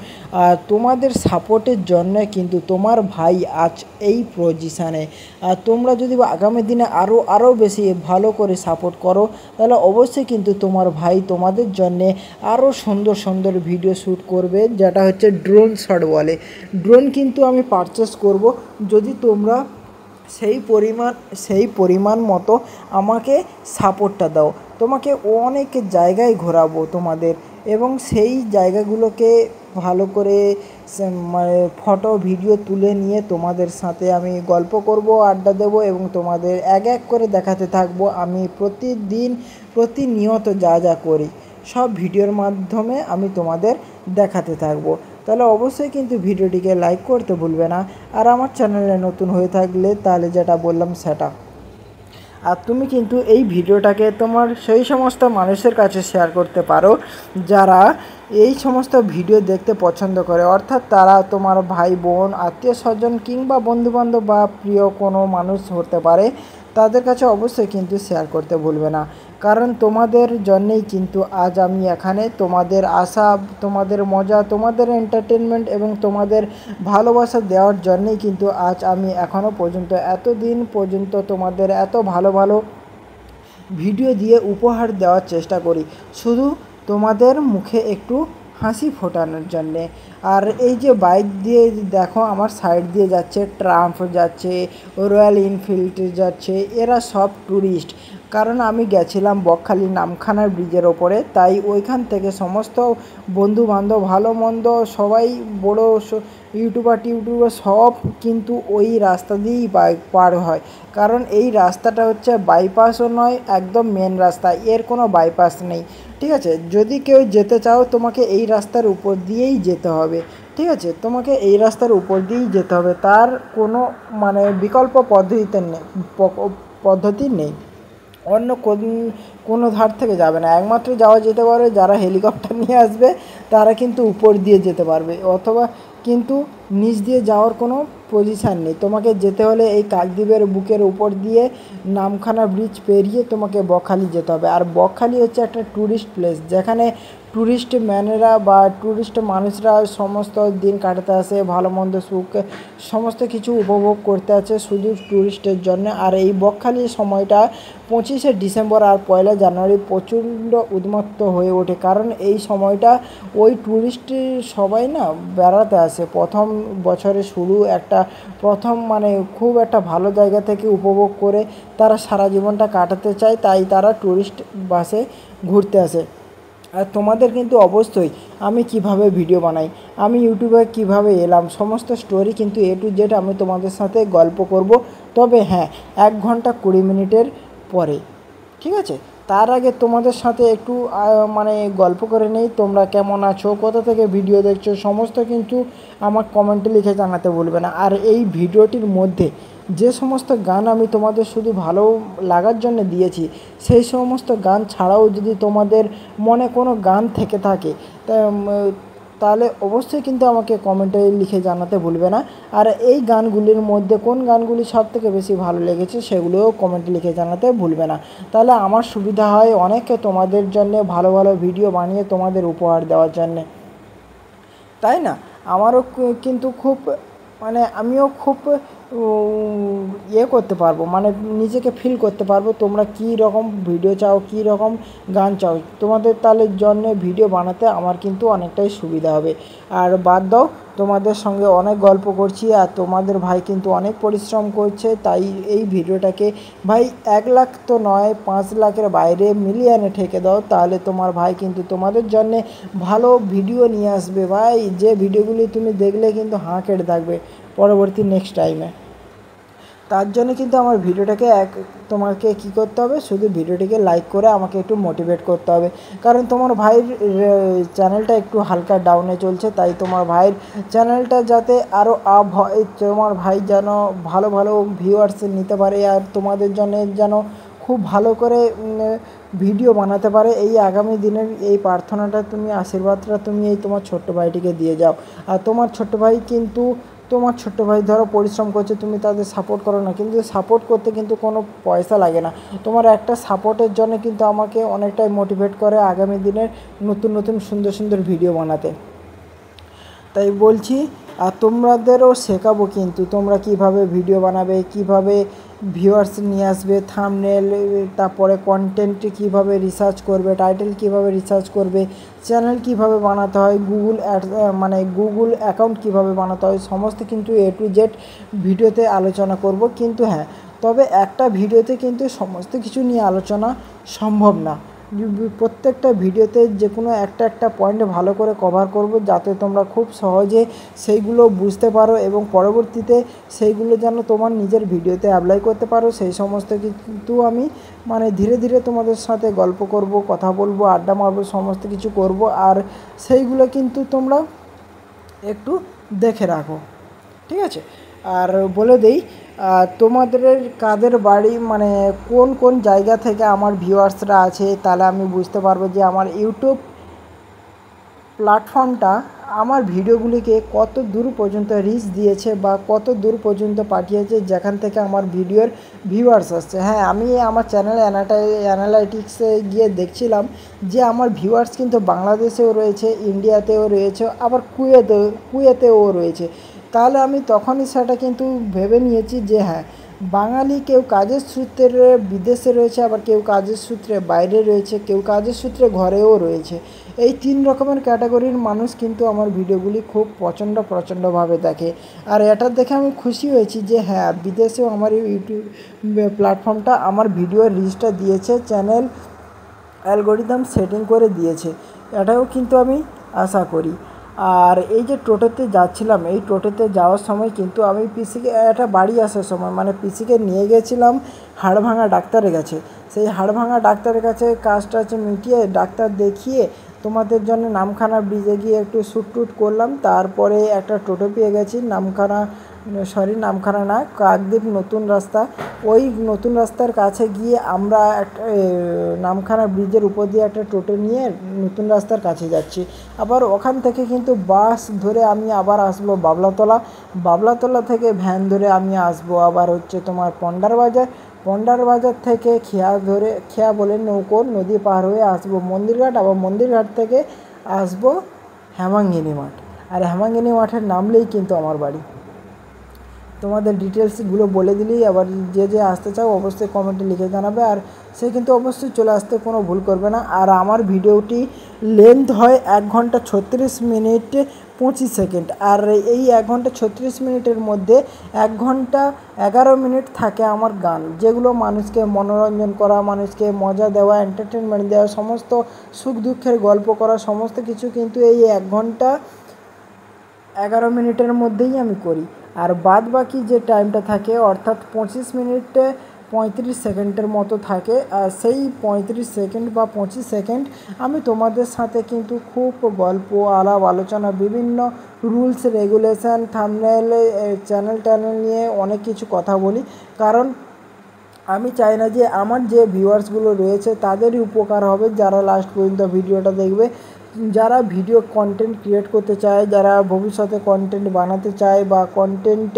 আর তোমাদের সাপোর্টের জন্য কিন্তু তোমার ভাই আজ এই পজিশানে। আর তোমরা যদি আগামী দিনে আরও বেশি ভালো করে সাপোর্ট করো, তাহলে অবশ্যই কিন্তু তোমার ভাই তোমাদের জন্যে আরও সুন্দর ভিডিও শ্যুট করবে, যেটা হচ্ছে ড্রোন শট বলে। ড্রোন কিন্তু আমি পারচেস করব, যদি তোমরা সেই পরিমাণ মতো আমাকে সাপোর্টটা দাও। তোমাকে অনেক জায়গায় ঘোরাবো তোমাদের, এবং সেই জায়গাগুলোকে ভালো করে মানে ফটো ভিডিও তুলে নিয়ে তোমাদের সাথে আমি গল্প করব, আড্ডা দেবো এবং তোমাদের এক করে দেখাতে থাকবো আমি প্রতিনিয়ত যা করি, সব ভিডিওর মাধ্যমে আমি তোমাদের দেখাতে থাকবো। তাহলে অবশ্যই কিন্তু ভিডিওটিকে লাইক করতে ভুলবে না। আর আমার চ্যানেলে নতুন হয়ে থাকলে তাহলে যেটা বললাম সেটা। আর তুমি কিন্তু এই ভিডিওটাকে তোমার সেই সমস্ত মানুষের কাছে শেয়ার করতে পারো যারা এই সমস্ত ভিডিও দেখতে পছন্দ করে, অর্থাৎ তারা তোমার ভাই, বোন, আত্মীয় স্বজন কিংবা বন্ধুবান্ধব বা প্রিয় কোনো মানুষ হতে পারে। তাদের কাছে অবশ্যই কিন্তু শেয়ার করতে ভুলবে না, কারণ তোমাদের জন্যেই কিন্তু আজ আমি এখানে। তোমাদের আশা, তোমাদের মজা, তোমাদের এন্টারটেনমেন্ট এবং তোমাদের ভালোবাসা দেওয়ার জন্যেই কিন্তু আজ আমি এখনও পর্যন্ত এতদিন পর্যন্ত তোমাদের এত ভালো ভালো ভিডিও দিয়ে উপহার দেওয়ার চেষ্টা করি, শুধু তোমাদের মুখে একটু হাসি ফোটানোর জন্যে। আর এই যে বাইক দিয়ে দেখো আমার সাইড দিয়ে যাচ্ছে, ট্রাম্প যাচ্ছে, রয়্যাল এনফিল্ড যাচ্ছে, এরা সব ট্যুরিস্ট। কারণ আমি গেছিলাম বকখালি নামখানার ব্রিজের ওপরে, তাই ওইখান থেকে সমস্ত বন্ধুবান্ধব ভালো মন্দ সবাই বড় ইউটিউবার সব কিন্তু ওই রাস্তা দিয়েই পার হয়। কারণ এই রাস্তাটা হচ্ছে বাইপাসও নয়, একদম মেন রাস্তা, এর কোনো বাইপাস নেই। ঠিক আছে, যদি কেউ যেতে চাও তোমাকে এই রাস্তার উপর দিয়েই যেতে হবে। ঠিক আছে, তোমাকে এই রাস্তার উপর দিয়েই যেতে হবে, তার কোনো মানে বিকল্প পদ্ধতি নেই। অন্য কোনো ধার থেকে যাবে না, একমাত্র যাওয়া যেতে পারবে যারা হেলিকপ্টার নিয়ে আসবে, তারা কিন্তু উপর দিয়ে যেতে পারবে, অথবা কিন্তু নিচ দিয়ে যাওয়ার কোনো পজিশান নেই। তোমাকে যেতে হলে এই কাকদ্বীপের বুকের উপর দিয়ে নামখানা ব্রিজ পেরিয়ে তোমাকে বকখালি যেতে হবে। আর বকখালি হচ্ছে একটা ট্যুরিস্ট প্লেস, যেখানে ট্যুরিস্ট ম্যানেরা বা ট্যুরিস্ট মানুষরা সমস্ত দিন কাটাতে আসে, ভালো মন্দ সুখ সমস্ত কিছু উপভোগ করতে আছে শুধু ট্যুরিস্টের জন্য। আর এই বকখালির সময়টা 25শে ডিসেম্বর আর 1লা জানুয়ারি প্রচণ্ড উন্মত্ত হয়ে ওঠে, কারণ এই সময়টা ওই ট্যুরিস্ট সবাই না বেড়াতে আসে। প্রথম বছরের শুরু একটা প্রথম মানে খুব একটা ভালো জায়গা থেকে উপভোগ করে তারা সারা জীবনটা কাটাতে চায়, তাই তারা ট্যুরিস্ট বাসে ঘুরতে আসে। আর তোমাদের কিন্তু অবশ্যই আমি কিভাবে ভিডিও বানাই, আমি ইউটিউবে কিভাবে এলাম, সমস্ত স্টোরি কিন্তু A to Z আমি তোমাদের সাথে গল্প করব, তবে হ্যাঁ 1 ঘন্টা 20 মিনিটের পরে। ঠিক আছে, তার আগে তোমাদের সাথে একটু মানে গল্প করে নেই। তোমরা কেমন আছো, কোথা থেকে ভিডিও দেখছো, সমস্ত কিন্তু আমার কমেন্টে লিখে জানাতে ভুলবে না। আর এই ভিডিওটির মধ্যে যে সমস্ত গান আমি তোমাদের শুধু ভালো লাগার জন্য দিয়েছি, সেই সমস্ত গান ছাড়াও যদি তোমাদের মনে কোনো গান থেকে থাকে তাহলে অবশ্যই কিন্তু আমাকে কমেন্টে লিখে জানাতে ভুলবে না। আর এই গানগুলির মধ্যে কোন গানগুলি সবথেকে বেশি ভালো লেগেছে সেগুলোও কমেন্টে লিখে জানাতে ভুলবে না, তাহলে আমার সুবিধা হয় অনেকে তোমাদের জন্যে ভালো ভালো ভিডিও বানিয়ে তোমাদের উপহার দেওয়ার জন্যে, তাই না? আমারও কিন্তু খুব মানে আমিও খুব করতে পারবো, মানে নিজেকে ফিল করতে পারবো তোমরা কী রকম ভিডিও চাও, কী রকম গান চাও। তোমাদের তাহলে জন্য ভিডিও বানাতে আমার কিন্তু অনেকটাই সুবিধা হবে। আর বাদ দাও, তোমাদের সঙ্গে অনেক গল্প করছি আর তোমাদের ভাই কিন্তু অনেক পরিশ্রম করছে, তাই এই ভিডিওটাকে ভাই 1 লাখ তো নয় 5 লাখের বাইরে মিলিয়নে ঠেকে দাও, তাহলে তোমার ভাই কিন্তু তোমাদের জন্যে ভালো ভিডিও নিয়ে আসবে ভাই, যে ভিডিওগুলি তুমি দেখলে কিন্তু হাঁ কেটে থাকবে পরবর্তী নেক্সট টাইমে। তার জন্য কিন্তু আমার ভিডিওটাকে তোমাকে কী করতে হবে, শুধু ভিডিওটিকে লাইক করে আমাকে একটু মোটিভেট করতে হবে। কারণ তোমার ভাইয়ের চ্যানেলটা একটু হালকা ডাউনে চলছে, তাই তোমার ভাইয়ের চ্যানেলটা যাতে আরও আপ হয়, তোমার ভাই যেন ভালো ভালো ভিউয়ার্স নিতে পারে আর তোমাদের জন্য যেন খুব ভালো করে ভিডিও বানাতে পারে, এই আগামী দিনের এই প্রার্থনাটা তুমি, আশীর্বাদটা তুমি এই তোমার ছোট্ট ভাইটিকে দিয়ে যাও। আর তোমার ছোট্ট ভাই কিন্তু তোমার ছোট্ট ভাই ধরো পরিশ্রম করছে, তুমি তাদের সাপোর্ট করো না, কিন্তু সাপোর্ট করতে কিন্তু কোনো পয়সা লাগে না, তোমার একটা সাপোর্টের জন্য কিন্তু আমাকে অনেকটাই মোটিভেট করে আগামী দিনের নতুন নতুন সুন্দর সুন্দর ভিডিও বানাতে। তাই বলছি, আর তোমাদেরও শেখাবো কিন্তু তোমরা কিভাবে ভিডিও বানাবে, কিভাবে ভিউয়ার্স নিয়ে আসবে, থাম্বনেল, তারপরে কন্টেন্ট কিভাবে রিসার্চ করবে, টাইটেল কিভাবে রিসার্চ করবে, চ্যানেল কিভাবে বানাতে হয়, গুগল অ্যাকাউন্ট কিভাবে বানাতে হয়, সমস্ত কিন্তু A to Z ভিডিওতে আলোচনা করব। কিন্তু হ্যাঁ, তবে একটা ভিডিওতে কিন্তু সমস্ত কিছু নিয়ে আলোচনা সম্ভব না, প্রত্যেকটা ভিডিওতে যে কোনো একটা পয়েন্ট ভালো করে কভার করব, যাতে তোমরা খুব সহজে সেইগুলো বুঝতে পারো এবং পরবর্তীতে সেইগুলো যেন তোমার নিজের ভিডিওতে অ্যাপ্লাই করতে পারো। সেই সমস্ত কিন্তু আমি মানে ধীরে ধীরে তোমাদের সাথে গল্প করব, কথা বলবো, আড্ডা মারবো, সমস্ত কিছু করব। আর সেইগুলো কিন্তু তোমরা একটু দেখে রাখো, ঠিক আছে? আর বলে দেই, তোমাদের কাদের বাড়ি মানে কোন কোন জায়গা থেকে আমার ভিউয়ার্সরা আছে, তাহলে আমি বুঝতে পারবো যে আমার ইউটিউব প্ল্যাটফর্মটা আমার ভিডিওগুলিকে কত দূর পর্যন্ত রিচ দিয়েছে বা কত দূর পর্যন্ত পাঠিয়েছে যেখান থেকে আমার ভিডিওর ভিউয়ার্স আসছে। হ্যাঁ, আমি আমার চ্যানেল অ্যানালাইটিক্সে গিয়ে দেখছিলাম যে আমার ভিউয়ার্স কিন্তু বাংলাদেশেও রয়েছে, ইন্ডিয়াতেও রয়েছে, আবার কুয়েতেও রয়েছে। তাহলে আমি তখনই সেটা কিন্তু ভেবে নিয়েছি যে হ্যাঁ, বাঙালি কেউ কাজের সূত্রে বিদেশে রয়েছে, আবার কেউ কাজের সূত্রে বাইরে রয়েছে, কেউ কাজের সূত্রে ঘরেও রয়েছে। এই 3 রকমের ক্যাটাগরির মানুষ কিন্তু আমার ভিডিওগুলি খুব প্রচণ্ডভাবে দেখে। আর এটা দেখে আমি খুশি হয়েছি যে হ্যাঁ, বিদেশেও আমার ইউটিউব প্ল্যাটফর্মটা আমার ভিডিওর রিচটা দিয়েছে, চ্যানেল অ্যালগরিদম সেটিং করে দিয়েছে, এটাও কিন্তু আমি আশা করি। আর এই যে টোটোতে যাচ্ছিলাম, এই টোটোতে যাওয়ার সময় কিন্তু আমি পিসিকে একটা বাড়ি আসার সময় মানে পিসিকে নিয়ে গেছিলাম হাড়ভাঙা ডাক্তারের কাছে। সেই হাড়ভাঙা ডাক্তারের কাছে কাজটা মিটিয়ে ডাক্তার দেখিয়ে তোমাদের জন্য নামখানা ব্রিজে গিয়ে একটু শ্যুট করলাম। তারপরে একটা টোটো পেয়ে গেছি নামখানা না, কাকদ্বীপ নতুন রাস্তা। ওই নতুন রাস্তার কাছে গিয়ে আমরা নামখানা ব্রিজের উপর দিয়ে একটা টোটো নিয়ে নতুন রাস্তার কাছে যাচ্ছি। আবার ওখান থেকে কিন্তু বাস ধরে আমি আবার আসবো বাবলাতলা থেকে ভ্যান ধরে আমি আসবো আবার হচ্ছে তোমার পন্ডার বাজার থেকে খেয়া বলে নদী পার হয়ে আসবো মন্দিরঘাট, আবার মন্দিরঘাট থেকে আসবো হেমাঙ্গিনী মাঠ। আর হেমাঙ্গিনী মাঠের নামলেই কিন্তু আমার বাড়ি। তোমাদের ডিটেলসগুলো বলে দিলেই আবার যে আসতে চাও অবশ্যই কমেন্টে লিখে জানাবে। আর সে কিন্তু অবশ্যই চলে আসতে কোনো ভুল করবে না। আর আমার ভিডিওটি লেন্থ হয় 1 ঘন্টা 36 মিনিট 25 সেকেন্ড। আর এই 1 ঘন্টা 36 মিনিটের মধ্যে 1 ঘন্টা 11 মিনিট থাকে আমার গান, যেগুলো মানুষকে মনোরঞ্জন করা, মানুষকে মজা দেওয়া, এন্টারটেনমেন্ট দেওয়া, সমস্ত সুখ দুঃখের গল্প করা, সমস্ত কিছু কিন্তু এই 1 ঘন্টা 11 মিনিটের মধ্যেই আমি করি। আর বাদ বাকি যে টাইমটা থাকে অর্থাৎ 25 মিনিট 35 সেকেন্ডের মতো থাকে। আর সেই 35 সেকেন্ড বা 25 সেকেন্ড আমি তোমাদের সাথে কিন্তু খুব গল্প আলাপ আলোচনা, বিভিন্ন রুলস রেগুলেশন, থাম্বনেল, চ্যানেল নিয়ে অনেক কিছু কথা বলি। কারণ আমি চাই না যে আমার যে ভিউয়ার্সগুলো রয়েছে তাদেরই উপকার হবে, যারা লাস্ট পর্যন্ত ভিডিওটা দেখবে। যারা ভিডিও কন্টেন্ট ক্রিয়েট করতে চায়, যারা ভবিষ্যতে কন্টেন্ট বানাতে চায় বা কন্টেন্ট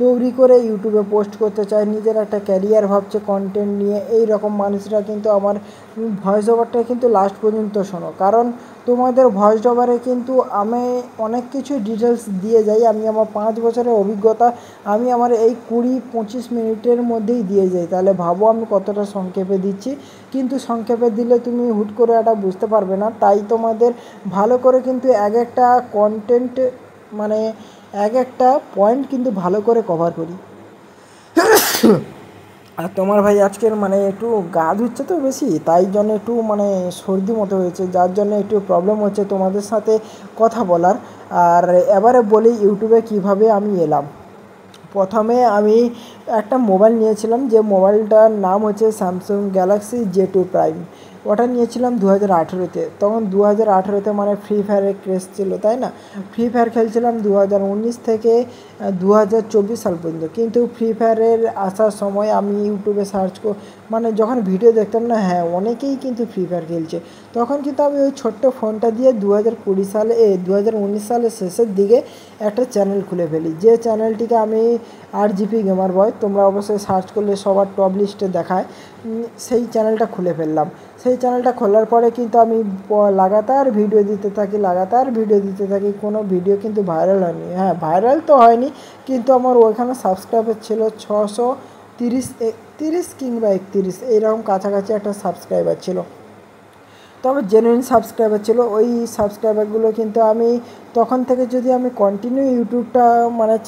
তৈরি করে ইউটিউবে পোস্ট করতে চায়, নিজের একটা ক্যারিয়ার ভাবছে কন্টেন্ট নিয়ে, এই রকম মানুষরা কিন্তু আমার ভয়েস ওভারটা কিন্তু লাস্ট পর্যন্ত শোনো। কারণ তোমাদের ভয়েস ওভারে কিন্তু আমি অনেক কিছু ডিটেলস দিয়ে যাই। আমি আমার 5 বছরের অভিজ্ঞতা আমি আমার এই 20-25 মিনিটের মধ্যেই দিয়ে যাই। তাহলে ভাবো আমি কতটা সংক্ষেপে দিচ্ছি। কিন্তু সংক্ষেপে দিলে তুমি হুট করে এটা বুঝতে পারবে না। তাই তোমাদের ভালো করে কিন্তু একটা কন্টেন্ট মানে একটা পয়েন্ট কিন্তু ভালো করে কভার করি। আর তোমার ভাই আজকের একটু গা ধুচ্ছে তো বেশি, তাই জন্য একটু সর্দি মতো হয়েছে, যার জন্য একটু প্রবলেম হচ্ছে তোমাদের সাথে কথা বলার। আর এবারে বলি ইউটিউবে কিভাবে আমি এলাম। প্রথমে আমি একটা মোবাইল নিয়েছিলাম, যে মোবাইলটার নাম হচ্ছে স্যামসাং গ্যালাক্সি J2 প্রাইম। ওটা নিয়েছিলাম 2018-তে। তখন 2018-তে ফ্রি ফায়ারের ক্রেজ ছিল, তাই না? ফ্রি ফায়ার খেলছিলাম 2019 থেকে 2024 সাল পর্যন্ত। কিন্তু ফ্রি ফায়ারের আসার সময় আমি ইউটিউবে সার্চ যখন ভিডিও দেখতাম না, হ্যাঁ অনেকেই কিন্তু ফ্রি ফায়ার খেলছে, তখন কিন্তু আমি ওই ছোট্ট ফোনটা দিয়ে 2019 সালের শেষের দিকে একটা চ্যানেল খুলে ফেলি, যে চ্যানেলটিকে আমি RGP গেমার বয়, তোমরা অবশ্যই সার্চ করলে সবার টপ লিস্টে দেখায়। সেই চ্যানেলটা খুলে ফেললাম। সেই চ্যানেলটা খোলার পরে কিন্তু আমি লাগাতার ভিডিও দিতে থাকি। কোনো ভিডিও কিন্তু ভাইরাল হয়নি। হ্যাঁ, ভাইরাল তো হয়নি, কিন্তু আমার ওইখানে সাবস্ক্রাইবার ছিল 630 কিংবা 31 এইরকম কাছাকাছি একটা সাবস্ক্রাইবার ছিল। তবে জেনুইন সাবস্ক্রাইবার ছিল। ওই সাবস্ক্রাইবারগুলো কিন্তু আমি তখন থেকে যদি আমি কন্টিনিউ ইউটিউবটা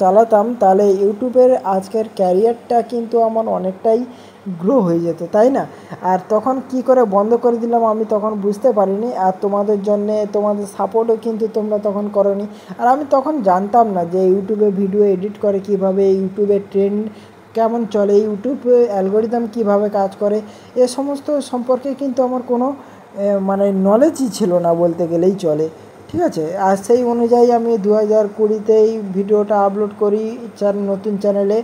চালাতাম, তাহলে ইউটিউবের আজকের ক্যারিয়ারটা কিন্তু আমার অনেকটাই গ্রো হয়ে যেত, তাই না? আর তখন কি করে বন্ধ করে দিলাম আমি তখন বুঝতে পারিনি। আর তোমাদের জন্যে তোমাদের সাপোর্টও কিন্তু তোমরা তখন করোনি। আর আমি তখন জানতাম না যে ইউটিউবে ভিডিও এডিট করে কিভাবে, ইউটিউবের ট্রেন্ড কেমন চলে, ইউটিউব অ্যালগরিদম কিভাবে কাজ করে, এ সমস্ত সম্পর্কে কিন্তু আমার কোনো নলেজই ছিল না বলতে গেলেই চলে, ঠিক আছে? আর সেই অনুযায়ী আমি 2020-তেই ভিডিওটা আপলোড করি নতুন চ্যানেলে।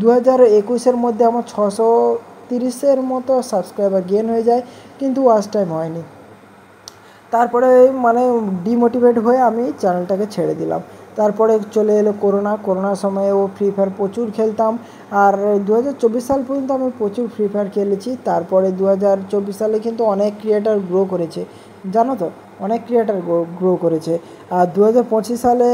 2021-এর মধ্যে আমার 630-এর মতো সাবস্ক্রাইবার গেইন হয়ে যায়, কিন্তু ওয়াচ টাইম হয়নি। তারপরে মানে ডিমোটিভেট হয়ে আমি চ্যানেলটাকে ছেড়ে দিলাম। তারপরে চলে এলো করোনার সময়েও ফ্রি ফায়ার প্রচুর খেলতাম। আর 2024 সাল পর্যন্ত আমি প্রচুর ফ্রি ফায়ার খেলেছি। তারপরে 2024 সালে কিন্তু অনেক ক্রিয়েটার গ্রো করেছে, জানো তো, অনেক ক্রিয়েটার গ্রো করেছে। আর 2025 সালে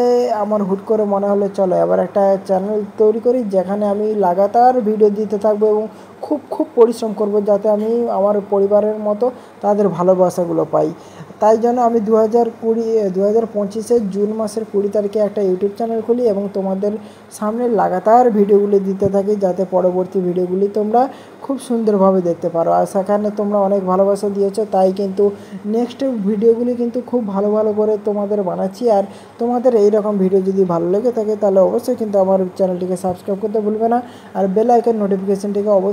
আমার হুট করে মনে হলো চলো এবার একটা চ্যানেল তৈরি করি, যেখানে আমি লাগাতার ভিডিও দিতে থাকবো এবং খুব পরিশ্রম করব, যাতে আমি আমার পরিবারের মতো তাদের ভালোবাসাগুলো পাই। তাই জন্য আমি 2025 জুন মাসের 20 তারিখে একটা ইউটিউব চ্যানেল খুলি এবং তোমাদের সামনে লাগাতার ভিডিওগুলি দিতে থাকি, যাতে পরবর্তী ভিডিওগুলি তোমরা খুব সুন্দরভাবে দেখতে পারো। আর সেখানে তোমরা অনেক ভালোবাসা দিয়েছো, তাই কিন্তু নেক্সট ভিডিওগুলি কিন্তু খুব ভালো করে তোমাদের বানাচ্ছি। আর তোমাদের এই রকম ভিডিও যদি ভালো লেগে থাকে তাহলে অবশ্যই কিন্তু আমার চ্যানেলটিকে সাবস্ক্রাইব করতে ভুলবে না, আর বেল আইকন নোটিফিকেশনটিকে অবশ্যই